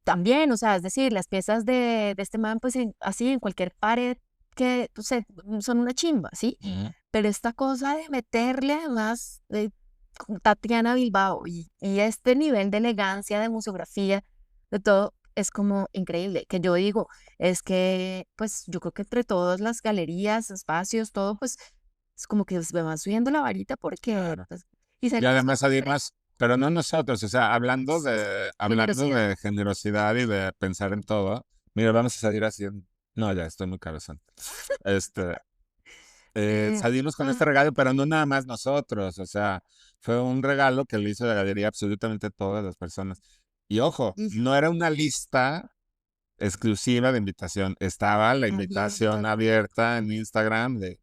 también, o sea, es decir, las piezas de este man, pues así en cualquier pared que pues, son una chimba, ¿sí? mm. Pero esta cosa de meterle además con Tatiana Bilbao y este nivel de elegancia, de museografía, de todo, es como increíble. Que yo digo, es que, pues yo creo que entre todas las galerías, espacios, todo, pues es como que me van subiendo la varita porque, Claro. pues, y Y será además, siempre además, pero no nosotros, o sea, hablando generosidad. de generosidad y de pensar en todo, mira, vamos a salir así no, ya estoy muy cabezón. Este, salimos con este regalo, pero no nada más nosotros, o sea, fue un regalo que le hizo la galería a absolutamente todas las personas. Y ojo, no era una lista exclusiva de invitación. Estaba la invitación Abierta. abierta en Instagram de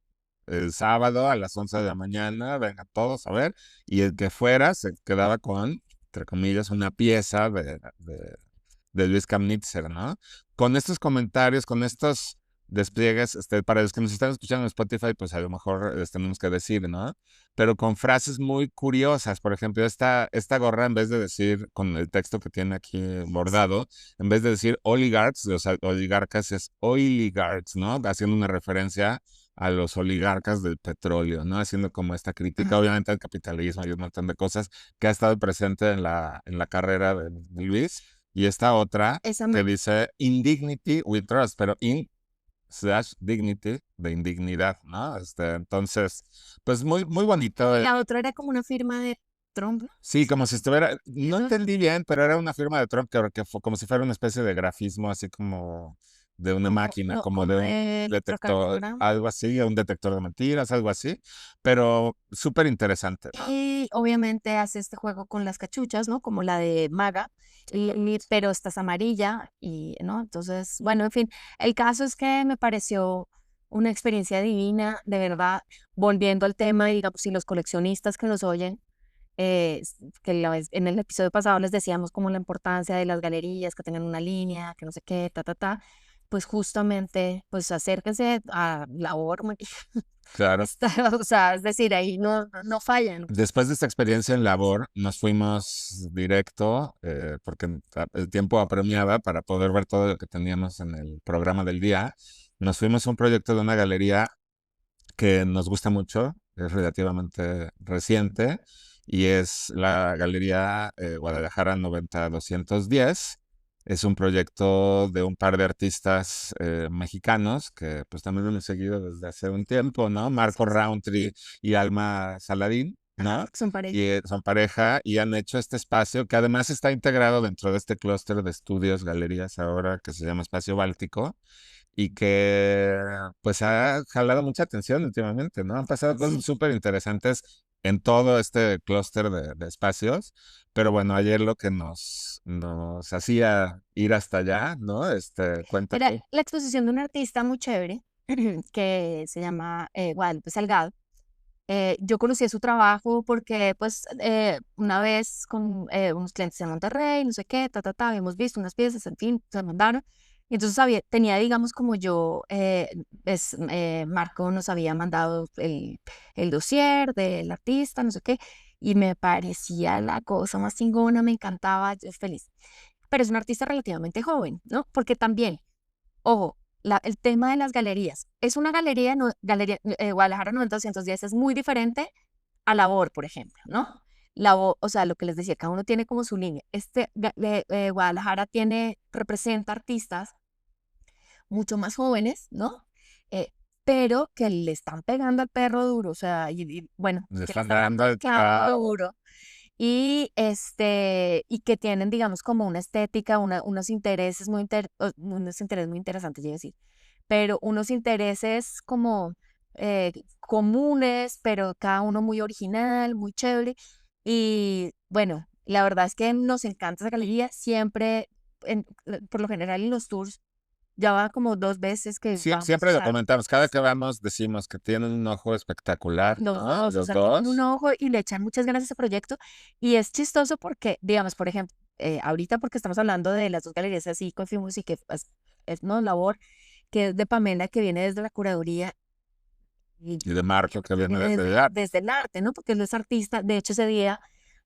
el sábado a las 11 de la mañana, vengan todos a ver, y el que fuera se quedaba con, entre comillas, una pieza de Luis Kamnitzer, ¿no? Con estos comentarios, con estos despliegues, para los que nos están escuchando en Spotify, pues a lo mejor les tenemos que decir, ¿no? Pero con frases muy curiosas, por ejemplo, esta gorra, en vez de decir, con el texto que tiene aquí bordado, en vez de decir oligarchs, o sea, oligarcas es oligarchs, ¿no? Haciendo una referencia a los oligarcas del petróleo, ¿no? Haciendo como esta crítica, obviamente, al capitalismo y un montón de cosas que ha estado presente en la carrera de Luis. Y esta otra Esa que me- dice Indignity with Trust, pero /dignity de indignidad, ¿no? Entonces, pues muy bonito. La otra era como una firma de Trump, ¿no? Sí, como si estuviera, no Eso, entendí bien, pero era una firma de Trump que fue como si fuera una especie de grafismo, así como de una como, máquina, no, como como de un de detector, electrocardiograma. algo así, un detector de mentiras, algo así, pero súper interesante, ¿no? Y obviamente hace este juego con las cachuchas, ¿no? Como la de Maga, pero esta es amarilla y, ¿no? Entonces, bueno, en fin, el caso es que me pareció una experiencia divina, de verdad, volviendo al tema, y digamos, si los coleccionistas que nos oyen, que en el episodio pasado les decíamos como la importancia de las galerías, que tengan una línea, que no sé qué, pues justamente, pues acérquense a la Labor, Claro. o sea, es decir, ahí no fallan. Después de esta experiencia en labor, nos fuimos directo, porque el tiempo apremiaba para poder ver todo lo que teníamos en el programa del día. Nos fuimos a un proyecto de una galería que nos gusta mucho, es relativamente reciente, y es la Galería Guadalajara 90210. Es un proyecto de un par de artistas mexicanos que pues también lo hemos seguido desde hace un tiempo, ¿no? Marco Rountree y Alma Saladín, Ajá, ¿no? son pareja. Y son pareja y han hecho este espacio que además está integrado dentro de este clúster de estudios, galerías ahora que se llama Espacio Báltico y que pues ha jalado mucha atención últimamente, ¿no? Han pasado cosas Sí. súper interesantes en todo este clúster de espacios, pero bueno, ayer lo que nos hacía ir hasta allá, ¿no? Cuenta Era tú. la exposición de un artista muy chévere que se llama Guadalupe Salgado. Yo conocí su trabajo porque, pues, una vez con unos clientes en Monterrey, no sé qué, habíamos visto unas piezas, en fin, se mandaron. Y entonces tenía, digamos, como yo, Marco nos había mandado el dossier del artista, no sé qué, y me parecía la cosa más chingona, me encantaba, yo feliz. Pero es un artista relativamente joven, ¿no? Porque también, ojo, el tema de las galerías. Es una galería, no, galería Guadalajara 90210 es muy diferente a Labor, por ejemplo, ¿no? Labor, o sea, lo que les decía, cada uno tiene como su línea. Guadalajara representa artistas mucho más jóvenes, ¿no? Eh, pero que le están pegando al perro duro, o sea, bueno, Le que le están están dando pegando duro y que tienen, digamos, como una estética, unos intereses muy interesantes, quiero decir, pero unos intereses como comunes, pero cada uno muy original, muy chévere. Y bueno, la verdad es que nos encanta esa galería, siempre, por lo general en los tours, ya va como 2 veces que vamos, o Siempre lo sea, comentamos, cada que vamos decimos que tienen un ojo espectacular, los ¿no? dos, o Los sea, tienen un dos. ojo y le echan muchas ganas a ese proyecto. Y es chistoso porque, digamos, por ejemplo, ahorita porque estamos hablando de las dos galerías así, Confimos y que es no labor, que es de Pamela, que viene desde la curaduría y Y de Marco que viene viene desde allá. desde el arte, ¿no? Porque él es artista. De hecho, ese día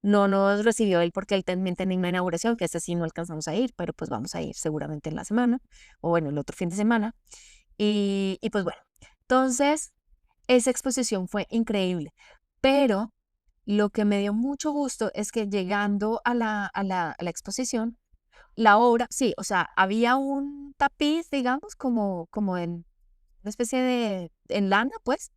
no nos recibió él porque él también tenía una inauguración, que ese sí no alcanzamos a ir, pero pues vamos a ir seguramente en la semana, o bueno, el otro fin de semana. Y pues bueno, entonces esa exposición fue increíble, pero lo que me dio mucho gusto es que llegando a la exposición, la obra, sí, o sea, había un tapiz, digamos, como en una especie en lana, pues,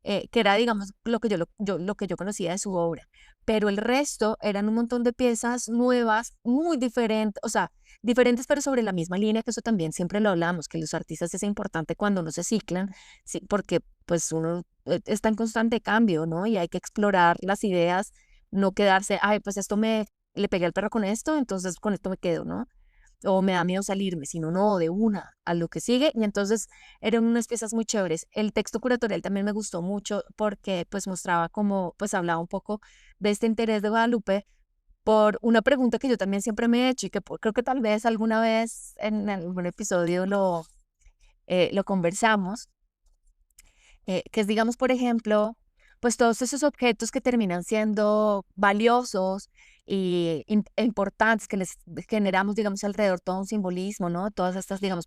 que era, digamos, lo que yo conocía de su obra. Pero el resto eran un montón de piezas nuevas, muy diferentes, o sea, diferentes, pero sobre la misma línea, que eso también siempre lo hablamos, que los artistas es importante cuando no se ciclan, sí, porque pues uno está en constante cambio, ¿no? Y hay que explorar las ideas, no quedarse, ay, pues le pegué al perro con esto, entonces con esto me quedo, ¿no? O me da miedo salirme, sino no, de una a lo que sigue. Y entonces eran unas piezas muy chéveres. El texto curatorial también me gustó mucho porque pues mostraba como, pues hablaba un poco de este interés de Guadalupe por una pregunta que yo también siempre me he hecho y que creo que tal vez alguna vez en algún episodio lo conversamos, que es, digamos, por ejemplo, pues todos esos objetos que terminan siendo valiosos e importantes, que les generamos, digamos, alrededor todo un simbolismo, ¿no? Todas estas, digamos,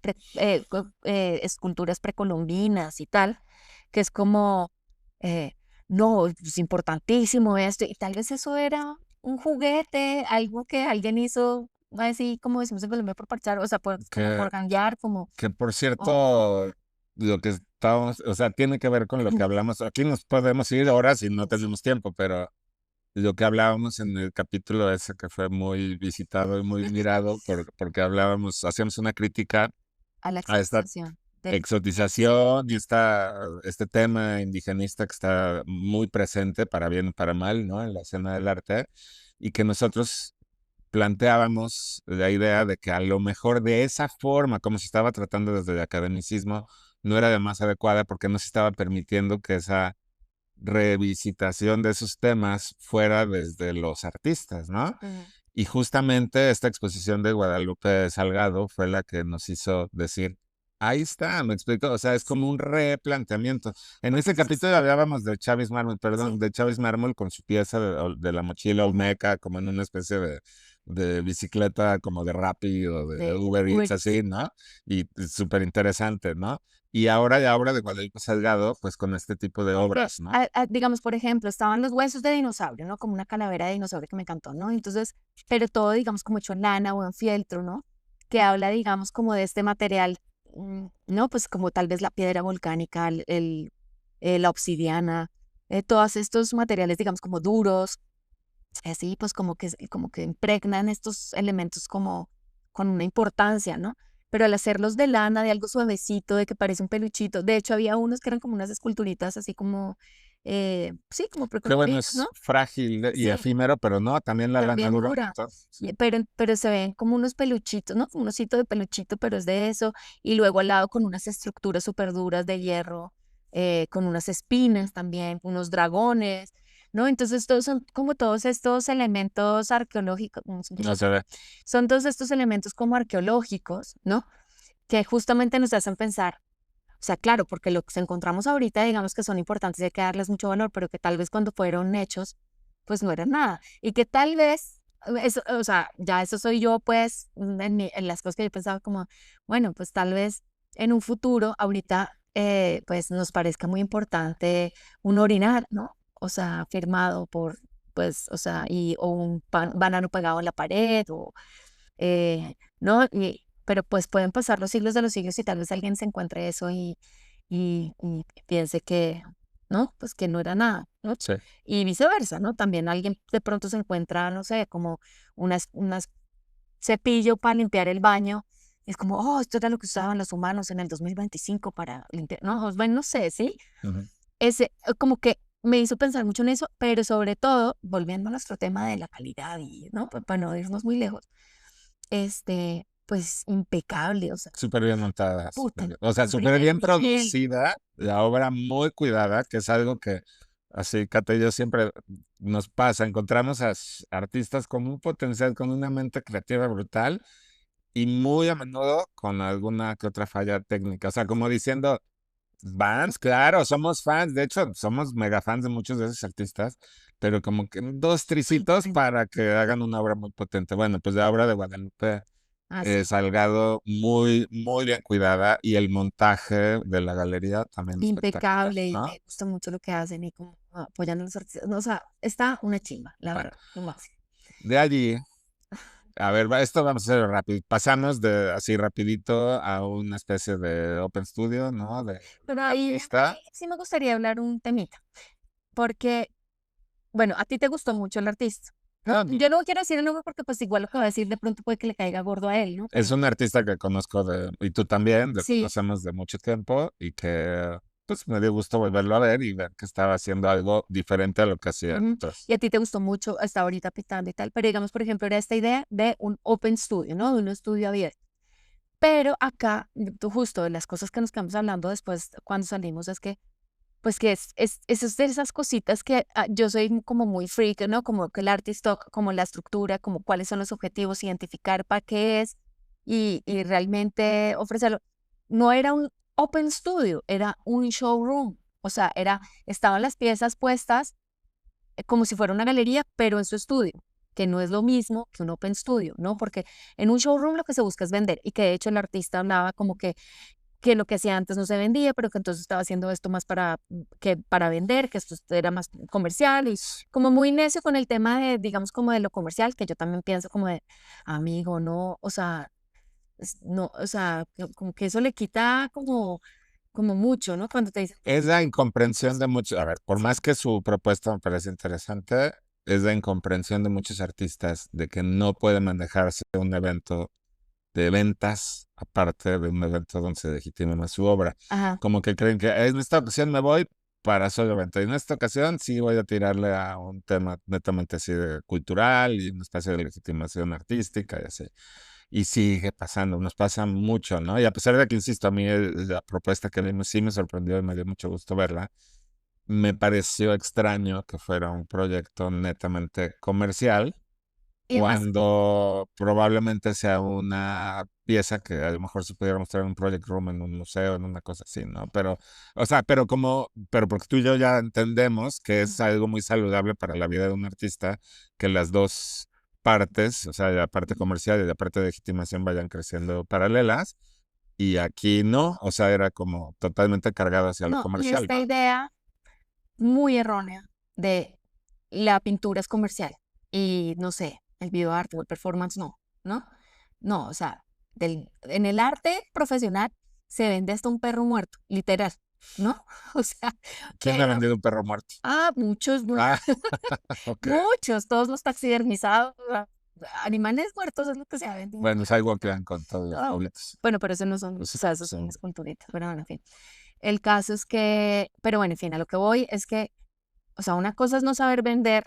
esculturas precolombinas y tal, que es como, eh, no, es importantísimo esto, y tal vez eso era un juguete, algo que alguien hizo así, como decimos en Colombia, por parchar, o sea, como Que, por ganguear, como, que por oh, cierto, lo que estábamos, o sea, tiene que ver con lo que hablamos. Aquí nos podemos ir horas y no tenemos tiempo, pero lo que hablábamos en el capítulo ese que fue muy visitado y muy mirado, porque hablábamos, hacíamos una crítica a la a esta exotización del, exotización y este tema indigenista que está muy presente para bien y para mal, ¿no? En la escena del arte, y que nosotros planteábamos la idea de que a lo mejor de esa forma, como se estaba tratando desde el academicismo, no era de más adecuada porque no se estaba permitiendo que esa revisitación de esos temas fuera desde los artistas, ¿no? Ujú. Y justamente esta exposición de Guadalupe Salgado fue la que nos hizo decir, ahí está, me explico, o sea, es como un replanteamiento. En ese capítulo hablábamos de Chávez Mármol, perdón, Sí, de Chávez Mármol con su pieza de la mochila Olmeca, como en una especie de bicicleta, como de Rappi o de de Uber Uber Eats, Eats. así, ¿no? Y súper interesante, ¿no? Y ahora la obra de Guadalupe Salgado, pues con este tipo de Que, obras, ¿no? digamos, por ejemplo, estaban los huesos de dinosaurio, ¿no? Como una calavera de dinosaurio que me encantó, ¿no? Entonces, pero todo, digamos, como hecho en lana o en fieltro, ¿no? Que habla, digamos, como de este material, ¿no? Pues como tal vez la piedra volcánica, la obsidiana, todos estos materiales, digamos, como duros, así, pues como que impregnan estos elementos como con una importancia, ¿no? Pero al hacerlos de lana, de algo suavecito, de que parece un peluchito, de hecho había unos que eran como unas esculturitas así como, sí, como Qué bueno, precolombinas, ¿no? es frágil y Sí, efímero, pero no, también la lana también dura un dura. montón. Sí. Pero se ven como unos peluchitos, ¿no? Como un osito de peluchito, pero es de eso. Y luego al lado con unas estructuras súper duras de hierro, con unas espinas también, unos dragones, ¿no? Entonces todos son como todos estos elementos arqueológicos, No se ve. son todos estos elementos como arqueológicos, ¿no? Que justamente nos hacen pensar, o sea, claro, porque lo que encontramos ahorita, digamos que son importantes y hay que darles mucho valor, pero que tal vez cuando fueron hechos, pues no eran nada. Y que tal vez, eso, o sea, ya eso soy yo, pues, en las cosas que yo pensaba como, bueno, pues tal vez en un futuro, ahorita, pues nos parezca muy importante un orinar, ¿no? O sea, firmado por, pues, o sea, o un banano pegado en la pared, o ¿no? Pero pues pueden pasar los siglos de los siglos y tal vez alguien se encuentre eso y piense que, ¿no? Pues que no era nada, ¿no? Sí. Y viceversa, ¿no? También alguien de pronto se encuentra, no sé, como unas cepillo para limpiar el baño. Es como, oh, esto era lo que usaban los humanos en el 2025 para limpiar, ¿no? Bueno, no sé, ¿sí? Ujú. Como que me hizo pensar mucho en eso, pero sobre todo, volviendo a nuestro tema de la calidad y, ¿no? Para no irnos muy lejos, pues impecable, o sea, Súper bien montada. puta, O sea, súper primer bien nivel. producida, la obra muy cuidada, que es algo que así Cata y yo siempre nos pasa. Encontramos a artistas con un potencial, con una mente creativa brutal y muy a menudo con alguna que otra falla técnica. O sea, como diciendo, fans, claro, somos fans. De hecho, somos mega fans de muchos de esos artistas, pero como que dos Ay, tricitos bueno, para que hagan una obra muy potente. Bueno, pues la obra de Guadalupe así, Salgado muy, muy bien cuidada y el montaje de la galería también espectacular, impecable y ¿no? me gusta mucho lo que hacen y como apoyando a los artistas. No, o sea, está una chimba, la Bueno, verdad, lo máximo. de allí, a ver, esto vamos a hacerlo rápido. Pasamos de así rapidito a una especie de Open Studio, ¿no? De Pero ahí artista. sí me gustaría hablar un temita, porque, bueno, a ti te gustó mucho el artista. No, Yo no quiero decir el nombre porque pues igual lo que va a decir de pronto puede que le caiga gordo a él, ¿no? es Pero un artista que conozco y tú también, lo sí. conocemos de mucho tiempo y que pues me dio gusto volverlo a ver y ver que estaba haciendo algo diferente a lo que hacía. Ujú. Entonces, Y a ti te gustó mucho hasta ahorita pitando y tal, pero digamos, por ejemplo, era esta idea de un open studio, ¿no? De un estudio abierto. Pero acá, tú justo de las cosas que nos quedamos hablando después cuando salimos es que, pues que es de esas cositas que yo soy como muy freak, ¿no? Como que el artist talk, como la estructura, como cuáles son los objetivos, identificar para qué es y realmente ofrecerlo. No era un open studio, era un showroom. O sea, estaban las piezas puestas como si fuera una galería, pero en su estudio, que no es lo mismo que un open studio, ¿no? Porque en un showroom lo que se busca es vender y que de hecho el artista hablaba como que que lo que hacía antes no se vendía, pero que entonces estaba haciendo esto más para vender, que esto era más comercial y como muy necio con el tema de, digamos, como de lo comercial, que yo también pienso como de, amigo, no, o sea, no, o sea, como que eso le quita como mucho, ¿no? Cuando te dicen, Es la incomprensión de muchos, a ver, por más que su propuesta me parece interesante, es la incomprensión de muchos artistas de que no puede manejarse un evento de ventas aparte de un evento donde se legitime más su obra. ajá, Como que creen que en esta ocasión me voy para solo venta y en esta ocasión sí voy a tirarle a un tema netamente así de cultural y un espacio de legitimación artística y así. Y sigue pasando, nos pasa mucho, ¿no? Y a pesar de que, insisto, a mí la propuesta que vimos sí me sorprendió y me dio mucho gusto verla, me pareció extraño que fuera un proyecto netamente comercial y además, cuando probablemente sea una pieza que a lo mejor se pudiera mostrar en un project room, en un museo, en una cosa así, ¿no? Pero, o sea, pero porque tú y yo ya entendemos que es algo muy saludable para la vida de un artista, que las dos partes, o sea, la parte comercial y la parte de legitimación vayan creciendo paralelas, y aquí no, o sea, era como totalmente cargado hacia lo no, y comercial. esta idea muy errónea de la pintura es comercial y no sé, el videoarte o el performance no, ¿no? No, o sea, en el arte profesional se vende hasta un perro muerto, literal, ¿no? O sea, ¿Quién ha que, vendido un perro muerto? muchos, Ah, ok. muchos, todos los taxidermizados, o sea, animales muertos es lo que se ha vendido. Bueno, es algo que han contado los Ah, públicos. bueno, pero eso no son, o Pues sí, sea, esos son son esculturitas, pero bueno, en fin. El caso es que, pero bueno, en fin, a lo que voy es que o sea, una cosa es no saber vender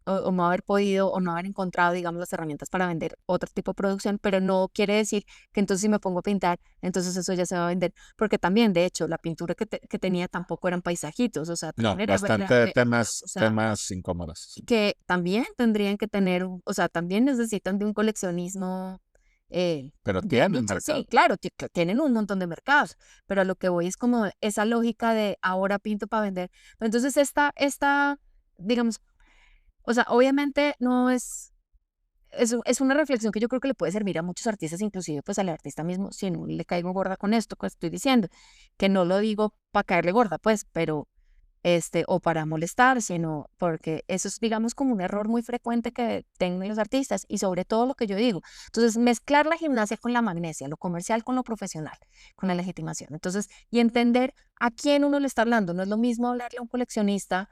o no haber podido o no haber encontrado, digamos, las herramientas para vender otro tipo de producción, pero no quiere decir que entonces si me pongo a pintar, entonces eso ya se va a vender, porque también, de hecho, la pintura que tenía tampoco eran paisajitos, o sea, no, también bastante o temas, sea, temas incómodos. que también tendrían que tener, o sea, también necesitan de un coleccionismo. Pero De tienen nicho, sí, mercado. claro, tienen un montón de mercados, pero a lo que voy es como esa lógica de ahora pinto para vender. Entonces, digamos, o sea, obviamente no es una reflexión que yo creo que le puede servir a muchos artistas, inclusive pues al artista mismo, si no le caigo gorda con esto que estoy diciendo, que no lo digo para caerle gorda, pues, pero o para molestar, sino porque eso es, digamos, como un error muy frecuente que tienen los artistas y sobre todo lo que yo digo. Entonces, mezclar la gimnasia con la magnesia, lo comercial con lo profesional, con la legitimación. Entonces, y entender a quién uno le está hablando. No es lo mismo hablarle a un coleccionista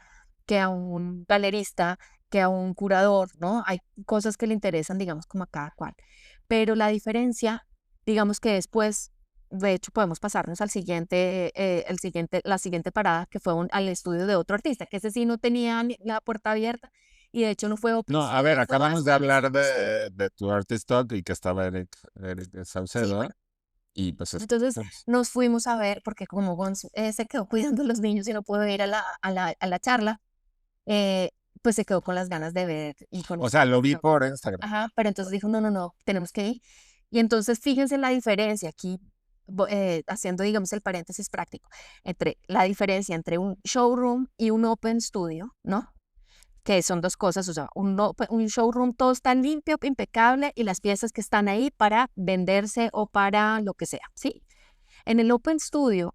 que a un galerista, que a un curador, ¿no? Hay cosas que le interesan, digamos, como a cada cual. Pero la diferencia, digamos que después de hecho, podemos pasarnos la siguiente parada, que fue al estudio de otro artista, que ese sí no tenía la puerta abierta y de hecho no fue Open No, a ver, Studio, fue acabamos de bastante hablar exclusivo. de tu artist talk y que estaba Eric Sí, Saucedo bueno. y pues Entonces nos fuimos a ver, porque como Gonz se quedó cuidando a los niños y no pudo ir a la charla, eh, pues se quedó con las ganas de ver y o conocer. sea, lo vi por Instagram. Ajá, pero entonces dijo, no, no, no, tenemos que ir. Y entonces fíjense la diferencia aquí, haciendo, digamos, el paréntesis práctico, entre la diferencia entre un showroom y un open studio, ¿no? Que son dos cosas, o sea, un showroom todo está limpio, impecable y las piezas que están ahí para venderse o para lo que sea, ¿sí? En el open studio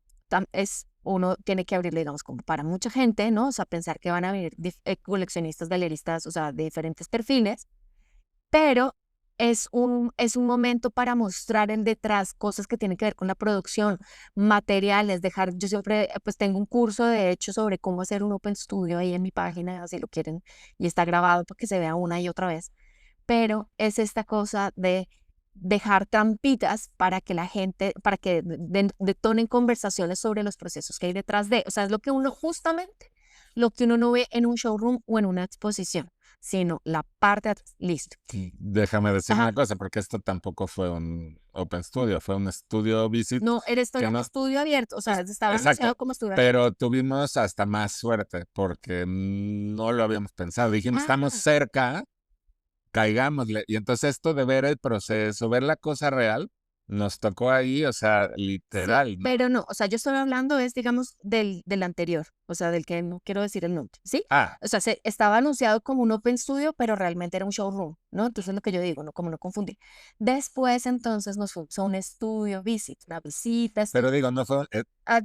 uno tiene que abrirle, digamos, como para mucha gente, ¿no? O sea, pensar que van a venir coleccionistas, galeristas, o sea, de diferentes perfiles, pero es un momento para mostrar el detrás, cosas que tienen que ver con la producción, materiales, yo siempre, pues tengo un curso de hecho sobre cómo hacer un open studio ahí en mi página, si lo quieren, y está grabado para que se vea una y otra vez, pero es esta cosa de dejar trampitas para que la gente, para que detonen conversaciones sobre los procesos que hay detrás o sea, es lo que uno justamente, lo que uno no ve en un showroom o en una exposición, sino la parte de atrás. Listo. Déjame decir Ajá. una cosa, porque esto tampoco fue un Open Studio, fue un estudio visit No, esto que era un no, estudio abierto, o sea, estaba exacto, anunciado como estudio abierto. pero tuvimos hasta más suerte porque no lo habíamos pensado. Dijimos, estamos Ah, cerca, caigámosle. Y entonces esto de ver el proceso, ver la cosa real, nos tocó ahí, o sea, Sí, literal, ¿no? pero no, o sea, yo estoy hablando es, digamos, del anterior, o sea, del que no quiero decir el nombre, ¿sí? Ah, O sea, estaba anunciado como un open studio, pero realmente era un showroom, ¿no? Entonces lo que yo digo, ¿no? Como no confundir. Después, entonces, nos fuimos a un estudio visit, una visita, pero digo, no fue,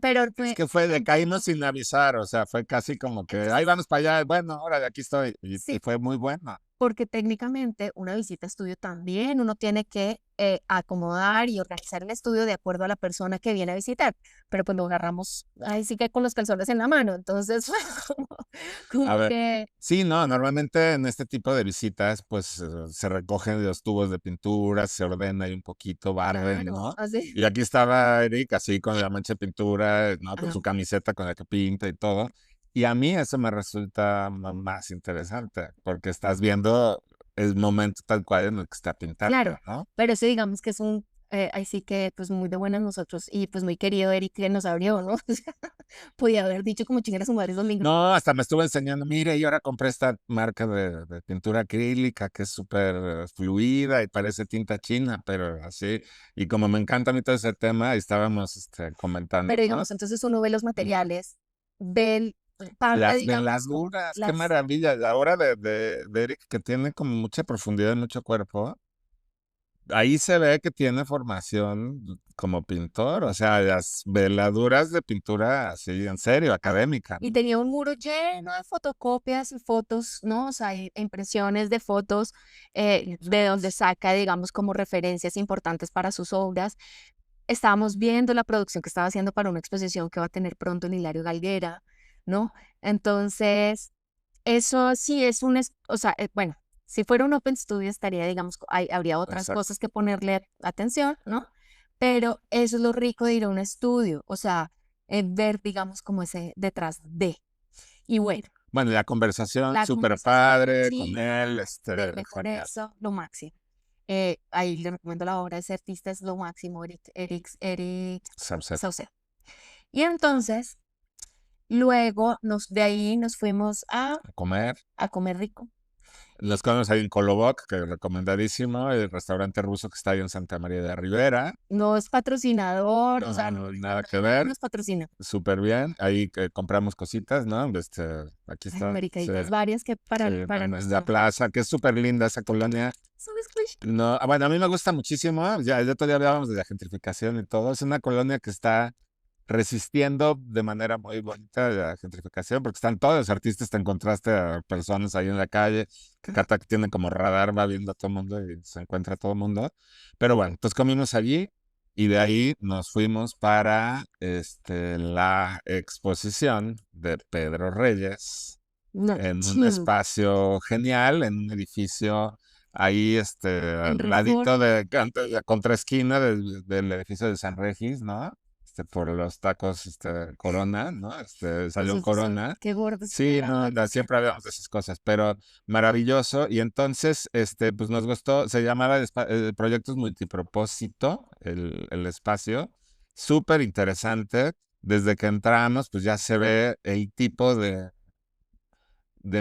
pero es fue que fue de antes caímos de, sin avisar, o sea, fue casi como que, ahí entonces, vamos para allá, bueno, ahora de aquí estoy, y sí, fue muy bueno. porque técnicamente una visita a estudio también uno tiene que acomodar y organizar el estudio de acuerdo a la persona que viene a visitar, pero pues lo agarramos ahí sí que con los calzones en la mano, entonces fue como, A como ver, que, sí, no, normalmente en este tipo de visitas, pues se recogen los tubos de pintura, se ordena ahí un poquito, barren, claro, ¿no? así, Y aquí estaba Eric así con la mancha de pintura, ¿no? Con ajá. su camiseta con la que pinta y todo. Y a mí eso me resulta más interesante, porque estás viendo el momento tal cual en el que está pintando, Claro, ¿no? pero ese digamos que es un, ahí sí que pues muy de buenas nosotros y pues muy querido Eric que nos abrió, ¿no? O sea, podía haber dicho como chingar a su madre esos micrófonos. No, hasta me estuvo enseñando, mire, y ahora compré esta marca de pintura acrílica que es súper fluida y parece tinta china, pero así, y como me encanta a mí todo ese tema, estábamos comentando, Pero ¿no? digamos, entonces uno ve los materiales, ve el, En las digamos, como duras, qué las, maravilla. La obra de Eric, que tiene como mucha profundidad y mucho cuerpo, ahí se ve que tiene formación como pintor, o sea, las veladuras de pintura así, en serio, académica, y ¿no? tenía un muro lleno de fotocopias y fotos, ¿no? O sea, impresiones de fotos de donde saca, digamos, como referencias importantes para sus obras. Estábamos viendo la producción que estaba haciendo para una exposición que va a tener pronto en Hilario Galguera, ¿no? Entonces, eso sí es o sea, bueno, si fuera un open studio estaría, digamos, habría otras Exacto. cosas que ponerle atención, ¿no? Pero eso es lo rico de ir a un estudio, o sea, ver, digamos, como ese detrás de. Y bueno, Bueno, y la conversación la súper conversación, padre con sí, él, del mejor genial. eso, lo máximo. Ahí le recomiendo la obra, ese artista es lo máximo, Eric Subset. Saucedo. Y entonces, luego de ahí nos fuimos A comer. a comer rico. Nos quedamos ahí en Kolobok, que es recomendadísimo, el restaurante ruso que está ahí en Santa María de Rivera. No es patrocinador, o No, sea, no, nuestra nada que empresa no ver. nos patrocina. Súper bien. Ahí compramos cositas, ¿no? Aquí Hay está. Sí, maricaditas varias que sí, para en la nuestro... plaza, que es súper linda esa colonia. Son squish. No, bueno, a mí me gusta muchísimo. Ya el otro día hablábamos de la gentrificación y todo. Es una colonia que está resistiendo de manera muy bonita la gentrificación, porque están todos los artistas, te encontraste a personas ahí en la calle, que Cata que tiene como radar, va viendo a todo el mundo y se encuentra a todo el mundo. Pero bueno, entonces comimos allí y de ahí nos fuimos para la exposición de Pedro Reyes No, en un chimba. espacio genial, en un edificio ahí, En al ladito Reforma. de, la contraesquina del edificio de San Regis, ¿no? Por los tacos, Corona, ¿no? Salió Nosotros, Corona. qué gordos que Sí, no, éramos. siempre hablamos de esas cosas, pero maravilloso. Y entonces, pues nos gustó, se llamaba Proyectos Multipropósito, el espacio, súper interesante. Desde que entramos, pues ya se ve el tipo de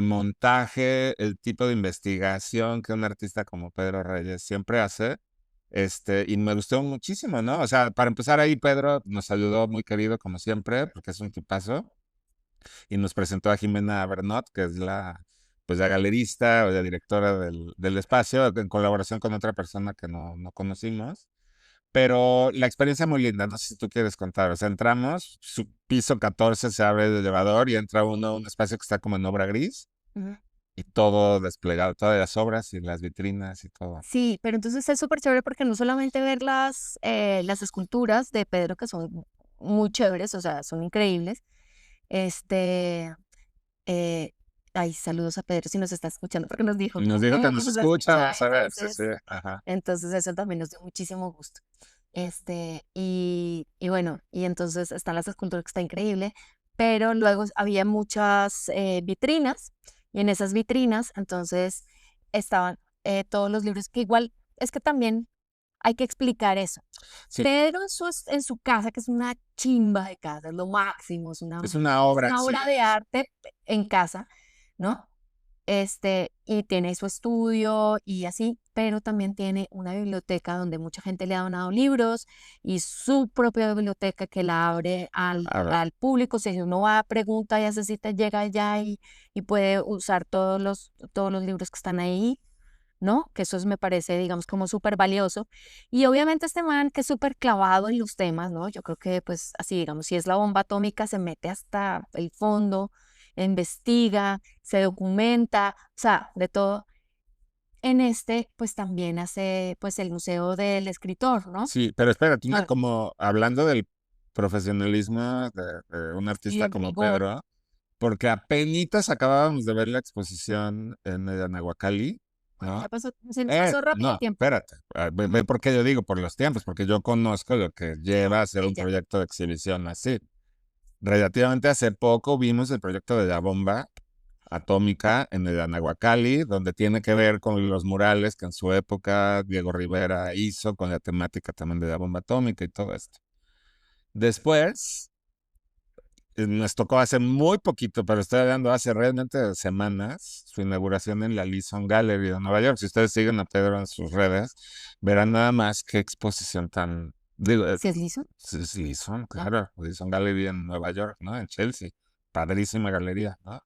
montaje, el tipo de investigación que un artista como Pedro Reyes siempre hace. Y me gustó muchísimo, ¿no? O sea, para empezar ahí, Pedro nos ayudó muy querido, como siempre, porque es un tipazo, y nos presentó a Jimena Bernot, que es pues la galerista o la directora del espacio, en colaboración con otra persona que no conocimos. Pero la experiencia muy linda, no sé si tú quieres contar. O sea, entramos, su piso 14 se abre el elevador y entra uno a un espacio que está como en obra gris Ujú. y todo desplegado, todas las obras y las vitrinas y todo. Sí, pero entonces es súper chévere porque no solamente ver las esculturas de Pedro, que son muy chéveres, o sea, son increíbles. Este, eh, ay, saludos a Pedro si nos está escuchando, porque nos dijo Nos como dijo que que nos nos escucha, escucha, vamos a ver, sí, sí, ajá. entonces eso también nos dio muchísimo gusto. Y bueno, y entonces están las esculturas que está increíble, pero luego había muchas vitrinas, y en esas vitrinas entonces estaban todos los libros, que igual es que también hay que explicar eso. Sí, Pedro en su casa, que es una chimba de casa, es lo máximo, es una obra, una sí. obra de arte en casa, ¿no? Y tiene su estudio y así, pero también tiene una biblioteca donde mucha gente le ha donado libros y su propia biblioteca que la abre A ver, al público. Si uno va, pregunta y hace cita, llega allá y puede usar todos los libros que están ahí, ¿no? Que eso me parece, digamos, como súper valioso. Y obviamente este man que es súper clavado en los temas, ¿no? Yo creo que, pues, así, digamos, si es la bomba atómica, se mete hasta el fondo, investiga, se documenta, o sea, de todo. En este, pues, también hace, pues, el Museo del Escritor, ¿no? sí, pero espérate, Ah, como hablando del profesionalismo de un y artista el como rigor. Pedro, porque apenitas acabábamos de ver la exposición en el Anahuacalli, Bueno, ¿no? ya pasó, se nos pasó rápido el No, tiempo. espérate. Ve por qué yo digo, por los tiempos, porque yo conozco lo que lleva a hacer un Ella. proyecto de exhibición así. Relativamente hace poco vimos el proyecto de la bomba atómica en el Anahuacalli, donde tiene que ver con los murales que en su época Diego Rivera hizo con la temática también de la bomba atómica y todo esto. Después, nos tocó hace muy poquito, pero estoy hablando hace realmente semanas, su inauguración en la Leeson Gallery de Nueva York. Si ustedes siguen a Pedro en sus redes, verán nada más qué exposición tan... Digo, ¿Sí es liso? es Leeson, Ah, claro, Leeson Gallery en Nueva York, ¿no? En Chelsea. Padrísima galería, ¿no?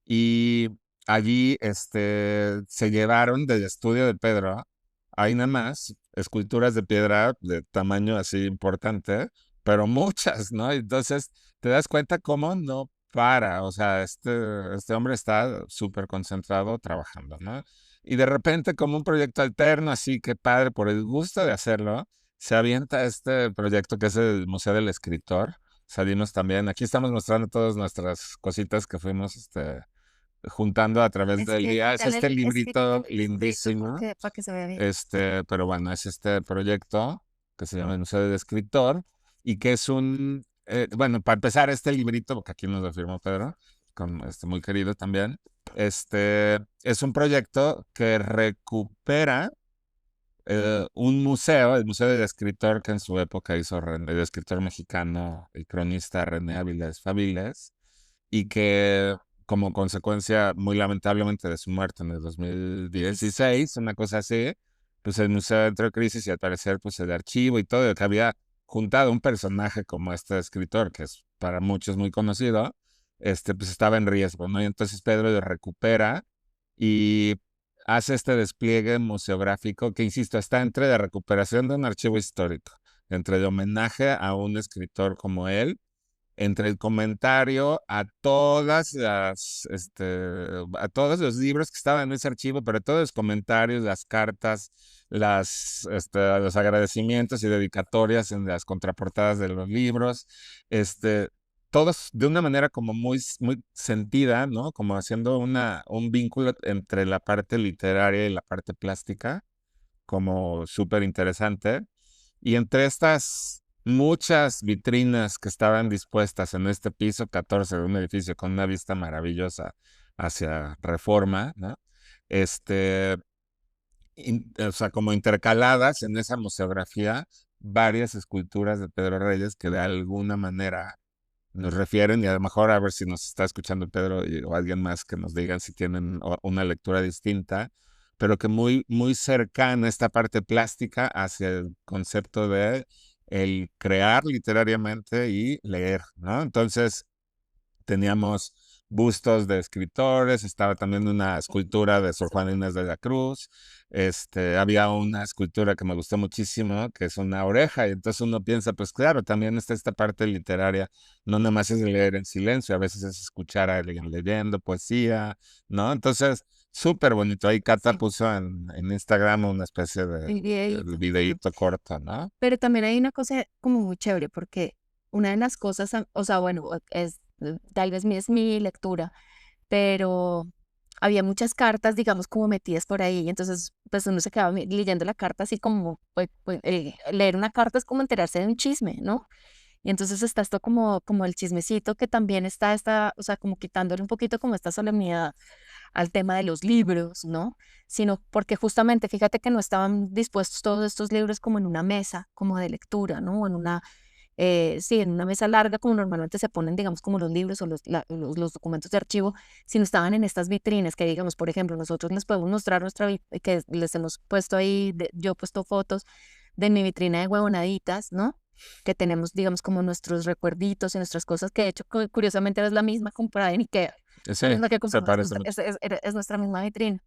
Y allí se llevaron del estudio de Pedro, hay nada más esculturas de piedra de tamaño así importante, pero muchas, ¿no? Entonces te das cuenta cómo no para, o sea, este hombre está súper concentrado trabajando, ¿no? Y de repente como un proyecto alterno, así que padre, por el gusto de hacerlo, se avienta este proyecto que es el Museo del Escritor. Salimos también, aquí estamos mostrando todas nuestras cositas que fuimos juntando a través es del que día. Es quítale este el librito escrito lindísimo, porque, para que se vea bien. pero bueno, es este proyecto que se llama el Museo del Escritor y que es bueno, para empezar, este librito, porque aquí nos lo firmó Pedro, con muy querido también, es un proyecto que recupera un museo, el Museo del Escritor que en su época hizo el escritor mexicano y cronista René Áviles Faviles, y que como consecuencia, muy lamentablemente, de su muerte en el 2016, una cosa así, pues el museo entró en crisis y al parecer, pues el archivo y todo, que había juntado un personaje como este escritor, que es para muchos muy conocido, pues estaba en riesgo, ¿no? Y entonces Pedro lo recupera y hace este despliegue museográfico que, insisto, está entre la recuperación de un archivo histórico, entre el homenaje a un escritor como él, entre el comentario a a todos los libros que estaban en ese archivo, pero todos los comentarios, las cartas, los agradecimientos y dedicatorias en las contraportadas de los libros, todos de una manera como muy sentida, ¿no? Como haciendo un vínculo entre la parte literaria y la parte plástica, como súper interesante. Y entre estas muchas vitrinas que estaban dispuestas en este piso 14 de un edificio con una vista maravillosa hacia Reforma, ¿no? Este, o sea, como intercaladas en esa museografía, varias esculturas de Pedro Reyes que de alguna manera nos refieren, y a lo mejor a ver si nos está escuchando Pedro o alguien más que nos digan si tienen una lectura distinta, pero que muy cercana esta parte plástica hacia el concepto de el crear literariamente y leer, ¿no? Entonces, teníamos bustos de escritores, estaba también una escultura de Sor Juana Inés de la Cruz, había una escultura que me gustó muchísimo, que es una oreja, y entonces uno piensa, pues claro, también está esta parte literaria, no nada más es leer en silencio, a veces es escuchar a alguien leyendo poesía, ¿no? Entonces, súper bonito. Ahí Cata Sí, puso en Instagram una especie el de videíto. videíto corto, ¿no? Pero también hay una cosa como muy chévere, porque una de las cosas, o sea, bueno, es, tal vez es mi lectura, pero había muchas cartas, digamos, como metidas por ahí, y entonces, pues uno se quedaba leyendo la carta así como, pues, leer una carta es como enterarse de un chisme, ¿no? Y entonces está esto como el chismecito que también está, o sea, como quitándole un poquito como esta solemnidad al tema de los libros, ¿no? Sino porque justamente, fíjate que no estaban dispuestos todos estos libros como en una mesa, como de lectura, ¿no? sí, en una mesa larga, como normalmente se ponen, digamos, como los libros o los documentos de archivo, sino estaban en estas vitrinas que, digamos, por ejemplo, nosotros les podemos mostrar que les hemos puesto ahí, yo he puesto fotos de mi vitrina de huevonaditas, ¿no? Que tenemos, digamos, como nuestros recuerditos y nuestras cosas, que de hecho, curiosamente es la misma comprada en IKEA. Sí, La misma que se compramos, parece mucho. es nuestra misma vitrina.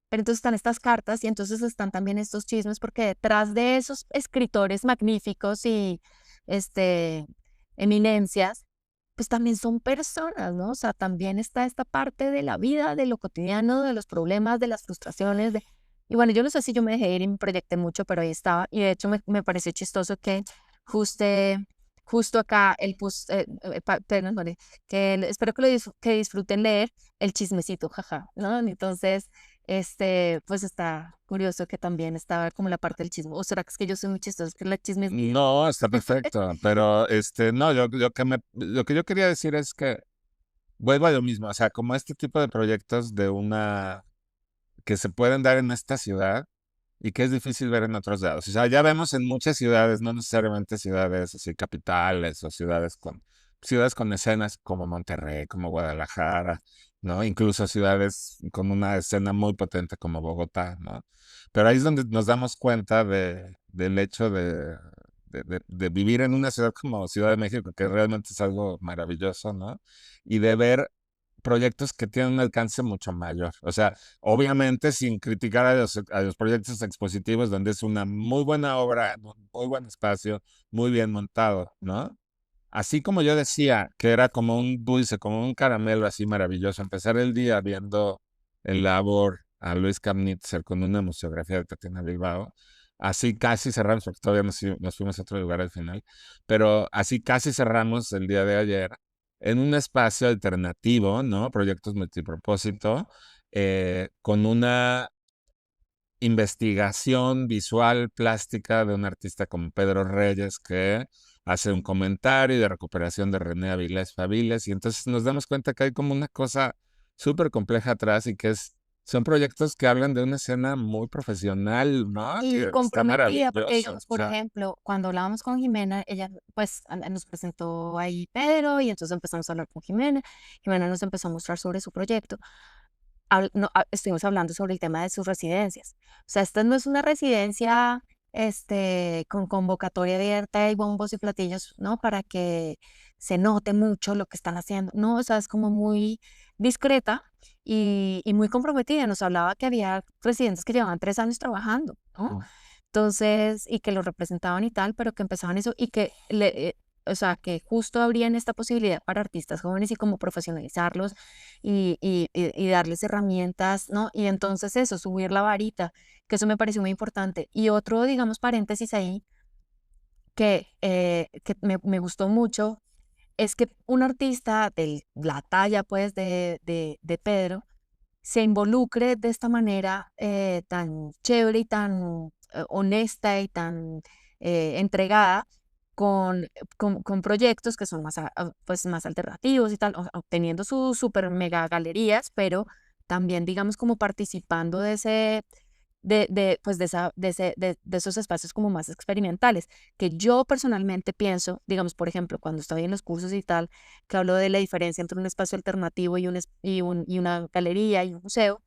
Pero entonces están estas cartas y entonces están también estos chismes porque detrás de esos escritores magníficos y este, eminencias, pues también son personas, ¿no? O sea, también está esta parte de la vida, de lo cotidiano, de los problemas, de las frustraciones. Y bueno, yo no sé si yo me dejé ir y me proyecté mucho, pero ahí estaba. Y de hecho me pareció chistoso que justo, justo acá, perdón, espero que que disfruten leer el chismecito, jaja, ¿no? Entonces... pues está curioso que también estaba como la parte del chisme. ¿O será que es que yo soy muy chistosa, que el chisme es mío? No, está perfecto, pero no, lo que yo quería decir es que vuelvo a lo mismo, o sea, como este tipo de proyectos que se pueden dar en esta ciudad y que es difícil ver en otros lados. O sea, ya vemos en muchas ciudades, no necesariamente ciudades así capitales o ciudades con escenas como Monterrey, como Guadalajara, ¿no? Incluso ciudades con una escena muy potente como Bogotá, ¿no? Pero ahí es donde nos damos cuenta del hecho de vivir en una ciudad como Ciudad de México, que realmente es algo maravilloso, ¿no? Y de ver proyectos que tienen un alcance mucho mayor. O sea, obviamente sin criticar a los proyectos expositivos donde es una muy buena obra, un muy buen espacio, muy bien montado, ¿no? Así como yo decía que era como un dulce, como un caramelo así maravilloso, empezar el día viendo el labor a Luis Kamnitzer con una museografía de Tatiana Bilbao, así casi cerramos, porque todavía nos fuimos a otro lugar al final, pero así casi cerramos el día de ayer en un espacio alternativo, ¿no? Proyectos multipropósito, con una investigación visual plástica de un artista como Pedro Reyes que hace un comentario de recuperación de René Avilés Faviles y entonces nos damos cuenta que hay como una cosa súper compleja atrás y que son proyectos que hablan de una escena muy profesional, ¿no? Y Que está comprometida, porque maravilloso. digamos, O por sea, ejemplo, cuando hablábamos con Jimena, ella pues nos presentó ahí Pedro y entonces empezamos a hablar con Jimena. Jimena nos empezó a mostrar sobre su proyecto. No, estuvimos hablando sobre el tema de sus residencias. O sea, esta no es una residencia con convocatoria abierta y bombos y platillos, ¿no? Para que se note mucho lo que están haciendo. No, o sea, es como muy discreta y muy comprometida. Nos hablaba que había residentes que llevaban 3 años trabajando, ¿no? Entonces, y que lo representaban y tal, pero que empezaban eso y que o sea, que justo abrían esta posibilidad para artistas jóvenes y como profesionalizarlos y darles herramientas, ¿no? Y entonces eso, subir la varita, que eso me pareció muy importante. Y otro, digamos, paréntesis ahí, que me gustó mucho, es que un artista de la talla, pues, de Pedro, se involucre de esta manera tan chévere y tan honesta y tan entregada con, con proyectos que son más, pues, más alternativos y tal, obteniendo sus super mega galerías, pero también, digamos, como participando de ese, pues, de esos espacios como más experimentales, que yo personalmente pienso, digamos, por ejemplo, cuando estoy en los cursos y tal, que hablo de la diferencia entre un espacio alternativo y una galería y un museo.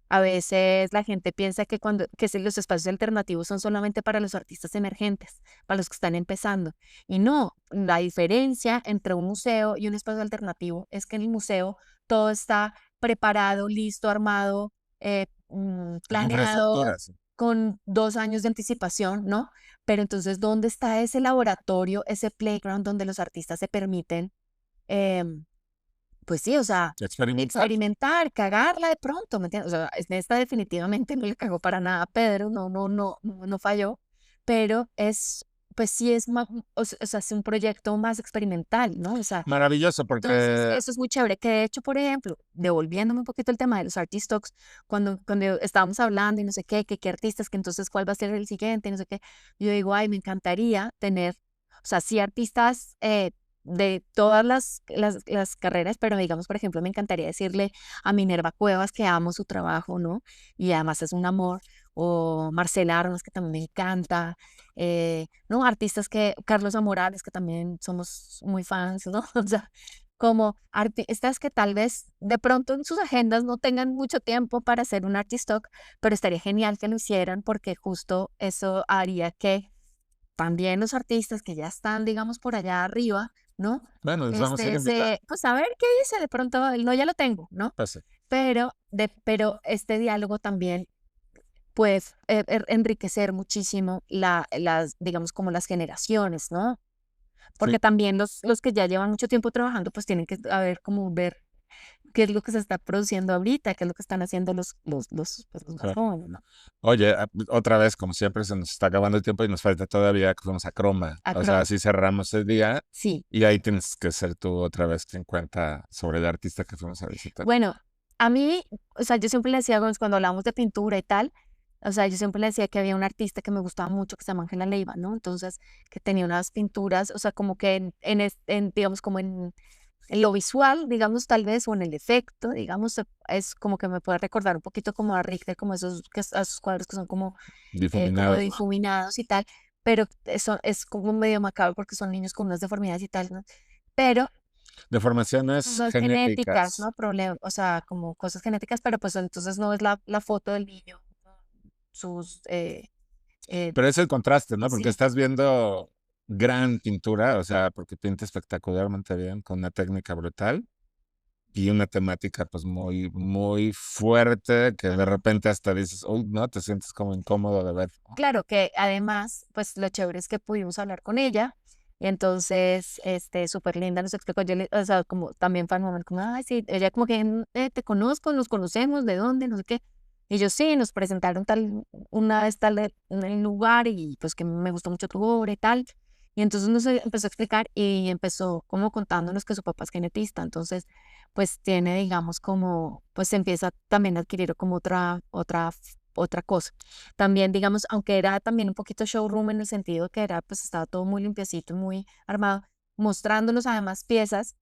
A veces la gente piensa que si los espacios alternativos son solamente para los artistas emergentes, para los que están empezando. Y no, la diferencia entre un museo y un espacio alternativo es que en el museo todo está preparado, listo, armado, con planeado infraestructuras. con 2 años de anticipación, ¿no? Pero entonces, ¿dónde está ese laboratorio, ese playground donde los artistas se permiten? em, pues sí, o sea, Experimentar. experimentar, cagarla de pronto, ¿me entiendes? O sea, en esta definitivamente no le cagó para nada a Pedro, no falló, pero pues sí es más, o sea, es un proyecto más experimental, ¿no? O sea, Maravilloso entonces porque eso es muy chévere, que de hecho, por ejemplo, devolviéndome un poquito el tema de los artist talks, cuando estábamos hablando y no sé qué, que qué artistas, que entonces cuál va a ser el siguiente, y no sé qué, yo digo, ay, me encantaría tener, o sea, sí artistas de todas las carreras, pero digamos, por ejemplo, me encantaría decirle a Minerva Cuevas que amo su trabajo, ¿no? Y además es un amor, o Marcela Armas, que también me encanta, ¿no? Artistas que, Carlos Amorales, que también somos muy fans, ¿no? O sea, como artistas que tal vez de pronto en sus agendas no tengan mucho tiempo para hacer un artist talk, pero estaría genial que lo hicieran porque justo eso haría que también los artistas que ya están, digamos, por allá arriba, ¿no? Bueno, les vamos a ir a invitar. Pues a ver qué dice, de pronto, no, ya lo tengo, ¿no? Pase. Pero este diálogo también puede enriquecer muchísimo las, digamos, como las generaciones, ¿no? Sí. Porque también los que ya llevan mucho tiempo trabajando, pues tienen que, a ver, como ver qué es lo que se está produciendo ahorita, qué es lo que están haciendo pues, los más Claro. jóvenes, ¿no? Oye, otra vez, como siempre, se nos está acabando el tiempo y nos falta todavía que fuimos a Croma. O sea, Acro así cerramos el día sí. y ahí tienes que ser tú otra vez quien cuenta sobre el artista que fuimos a visitar. Bueno, a mí, o sea, yo siempre le decía, cuando hablábamos de pintura y tal, o sea, yo siempre le decía que había un artista que me gustaba mucho que se llama Ángela Leiva, ¿no? Entonces, que tenía unas pinturas, o sea, como que digamos, como en lo visual, digamos, tal vez, o en el efecto, digamos, es como que me puede recordar un poquito como a Richter, como esos cuadros que son como Difuminados, ¿no? difuminados y tal, pero eso es como medio macabro porque son niños con unas deformidades y tal, ¿no? Pero Deformaciones cosas genéticas, genéticas. ¿no? O sea, como cosas genéticas, pero pues entonces no es la foto del niño, ¿no? Sus, eh, Pero es el contraste, ¿no? Porque sí, estás viendo gran pintura, o sea, porque pinta espectacularmente bien, con una técnica brutal y una temática pues muy, muy fuerte que de ajá. repente hasta dices, uy, no, te sientes como incómodo de ver, ¿no? Claro que además, pues lo chévere es que pudimos hablar con ella y entonces, súper linda nos explicó, o sea, como también fan moment, como, ay, sí, ella como que, te conozco, nos conocemos, ¿de dónde? No sé qué. Y yo sí, nos presentaron una vez tal en el lugar y pues que me gustó mucho tu obra y tal. Y entonces nos empezó a explicar y empezó como contándonos que su papá es genetista, entonces pues tiene, digamos, como, pues empieza también a adquirir como otra cosa. También, digamos, aunque era también un poquito showroom en el sentido que era, pues estaba todo muy limpiecito y muy armado, mostrándonos además piezas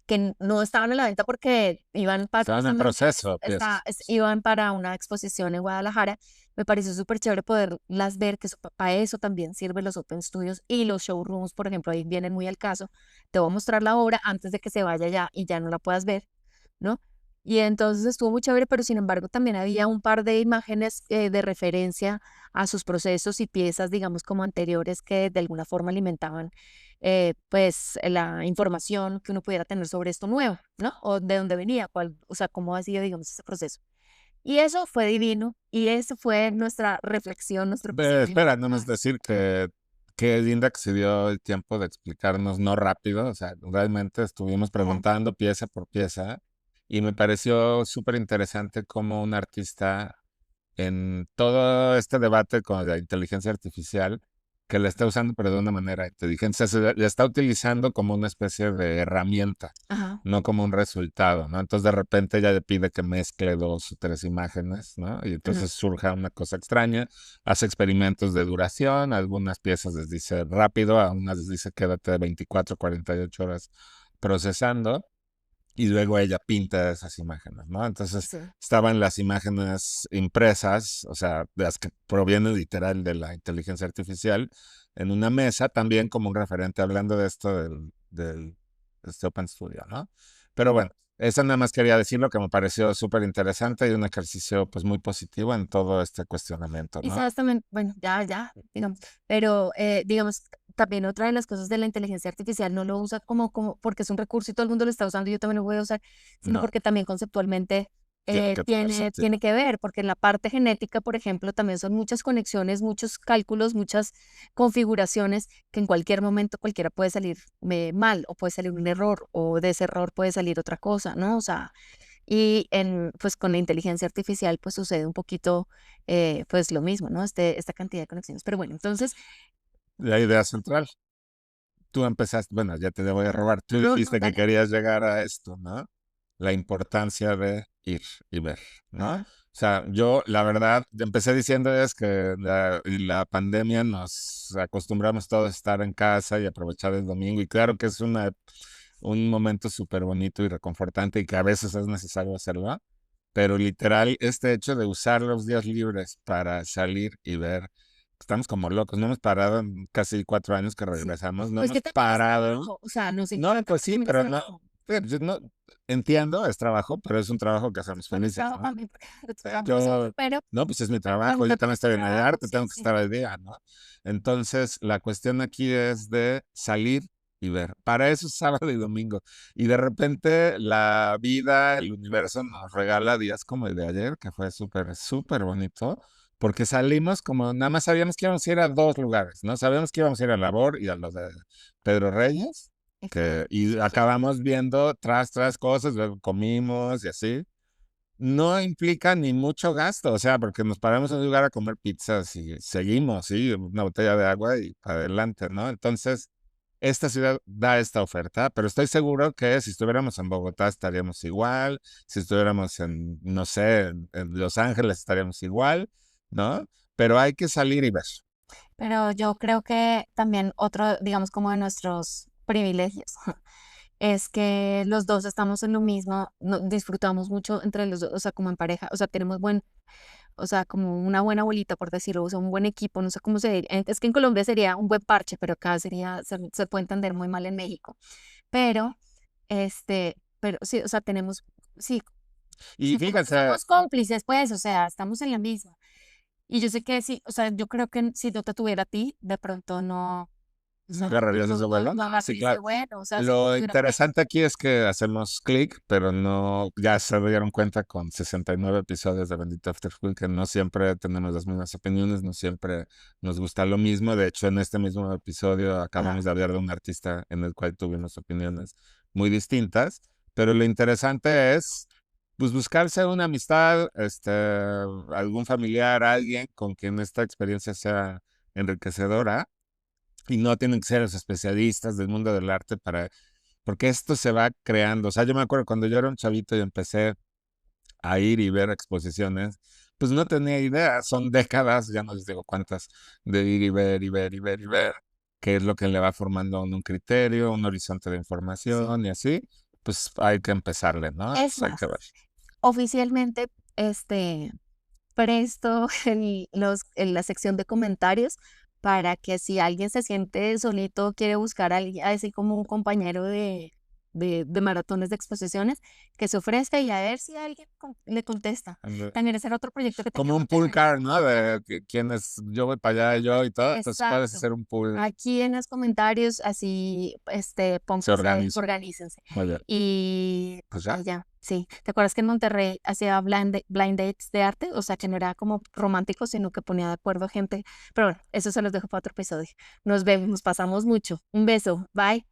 que no estaban en la venta porque iban para, Estaban en justamente, proceso, piezas. iban para una exposición en Guadalajara. Me pareció súper chévere poderlas ver, que para eso también sirven los open studios y los showrooms, por ejemplo, ahí vienen muy al caso. Te voy a mostrar la obra antes de que se vaya ya y ya no la puedas ver, ¿no? Y entonces estuvo muy chévere, pero sin embargo también había un par de imágenes de referencia a sus procesos y piezas, digamos, como anteriores que de alguna forma alimentaban pues la información que uno pudiera tener sobre esto nuevo, ¿no? O de dónde venía, o sea, cómo ha sido, digamos, ese proceso. Y eso fue divino y eso fue nuestra reflexión, nuestro episodio. Espera, no es decir que qué linda que se dio el tiempo de explicarnos, no rápido, o sea, realmente estuvimos Ajá, preguntando pieza por pieza y me pareció súper interesante cómo un artista en todo este debate con la inteligencia artificial, que la está usando pero de una manera inteligente, o sea, la está utilizando como una especie de herramienta, ajá, no como un resultado, ¿no? Entonces de repente ella le pide que mezcle dos o tres imágenes, ¿no? Y ujú, entonces surja una cosa extraña, hace experimentos de duración, algunas piezas les dice rápido, a unas les dice quédate 24, 48 horas procesando y luego ella pinta esas imágenes, ¿no? Entonces sí. estaban las imágenes impresas, o sea, las que provienen literal de la inteligencia artificial, en una mesa también como un referente hablando de esto del este Open Studio, ¿no? Pero bueno, eso nada más quería decirlo que me pareció súper interesante y un ejercicio pues muy positivo en todo este cuestionamiento, Y ¿no? sabes también, bueno, ya, digamos, pero digamos, también otra de las cosas de la inteligencia artificial no lo usa porque es un recurso y todo el mundo lo está usando y yo también lo voy a usar, sino No, porque también conceptualmente tiene que tener tiene sentido. que ver, porque en la parte genética, por ejemplo, también son muchas conexiones, muchos cálculos, muchas configuraciones que en cualquier momento cualquiera puede salir mal o puede salir un error o de ese error puede salir otra cosa, ¿no? O sea, y pues con la inteligencia artificial pues sucede un poquito pues lo mismo, ¿no? Esta cantidad de conexiones. Pero bueno, entonces, La idea central. Tú empezaste, bueno, ya te voy a robar, tú no, no, dijiste que dale. querías llegar a esto, ¿no? La importancia de ir y ver, ¿no? O Ajá, sea, yo la verdad empecé diciendo es que la pandemia nos acostumbramos todos a estar en casa y aprovechar el domingo y claro que es un momento súper bonito y reconfortante y que a veces es necesario hacerlo, pero literal, este hecho de usar los días libres para salir y ver, estamos como locos, no hemos parado en casi 4 años que Sí. regresamos, no Pues que hemos también es parado. trabajo, o sea, nos No, encanta, pues pero sí, también es pero no, trabajo. pero yo no entiendo, es trabajo, pero es un trabajo que hacemos Bueno, es felices, trabajo ¿no? también, porque nosotros trabajamos nosotros, Yo, pero no, pues es mi cuando trabajo, yo también también es tu estoy en el trabajo, arte, sí, tengo que sí. estar al día, ¿no? Entonces, la cuestión aquí es de salir y ver. Para eso es sábado y domingo. Y de repente la vida, el universo nos regala días como el de ayer, que fue súper, súper bonito, porque salimos como nada más sabíamos que íbamos a ir a 2 lugares, ¿no? Sabíamos que íbamos a ir a Labor y a los de Pedro Reyes, y Sí, acabamos viendo tras cosas, luego comimos y así. No implica ni mucho gasto, o sea, porque nos paramos en un lugar a comer pizzas y seguimos, sí, una botella de agua y para adelante, ¿no? Entonces, esta ciudad da esta oferta, pero estoy seguro que si estuviéramos en Bogotá estaríamos igual, si estuviéramos en, no sé, en Los Ángeles estaríamos igual, ¿no? Pero hay que salir y ver. pero yo creo que también otro, digamos, como de nuestros privilegios, es que los dos estamos en lo mismo, disfrutamos mucho entre los dos, o sea, como en pareja, o sea, tenemos o sea, como una buena bolita, por decirlo, o sea, un buen equipo, no sé cómo se diría, es que en Colombia sería un buen parche, pero acá sería, se puede entender muy mal en México, pero, pero sí, o sea, tenemos, sí, Y fíjense, somos cómplices, pues, o sea, estamos en la misma. Y yo sé que sí, o sea, yo creo que si no te tuviera a ti, de pronto agarrarías ese vuelo. no Sí, agarraría ese claro. bueno, o sea, si no Lo tuviera por ahí. interesante aquí es que hacemos clic, pero no, ya se dieron cuenta con 69 episodios de Bendito After School que no siempre tenemos las mismas opiniones, no siempre nos gusta lo mismo. De hecho, en este mismo episodio acabamos Ah, de hablar de un artista en el cual tuvimos opiniones muy distintas, pero lo interesante es pues buscarse una amistad, algún familiar, alguien con quien esta experiencia sea enriquecedora y no tienen que ser los especialistas del mundo del arte para, porque esto se va creando. O sea, yo me acuerdo cuando yo era un chavito y empecé a ir y ver exposiciones, pues no tenía idea, son décadas, ya no les digo cuántas, de ir y ver y ver y ver y ver, qué es lo que le va formando a uno un criterio, un horizonte de sí. información y así, pues hay que empezarle, ¿no? Es Pues hay que más, ver. oficialmente, presto la sección de comentarios para que si alguien se siente solito, quiere buscar a alguien, así como un compañero de maratones de exposiciones, que se ofrezca y a ver si alguien le contesta. También ese era otro proyecto que tenía Como un pool Monterrey. car, ¿no? De quienes yo voy para allá, yo y todo, entonces puedes Exacto. hacer un pool, Aquí en los comentarios, así, se pónganse, organiza. organícense. Vaya, pues ya. Y ya, sí. ¿Te acuerdas que en Monterrey hacía blind dates de arte? O sea, que no era como romántico, sino que ponía de acuerdo gente. Pero bueno, eso se los dejo para otro episodio. Nos vemos, nos pasamos mucho. Un beso. Bye.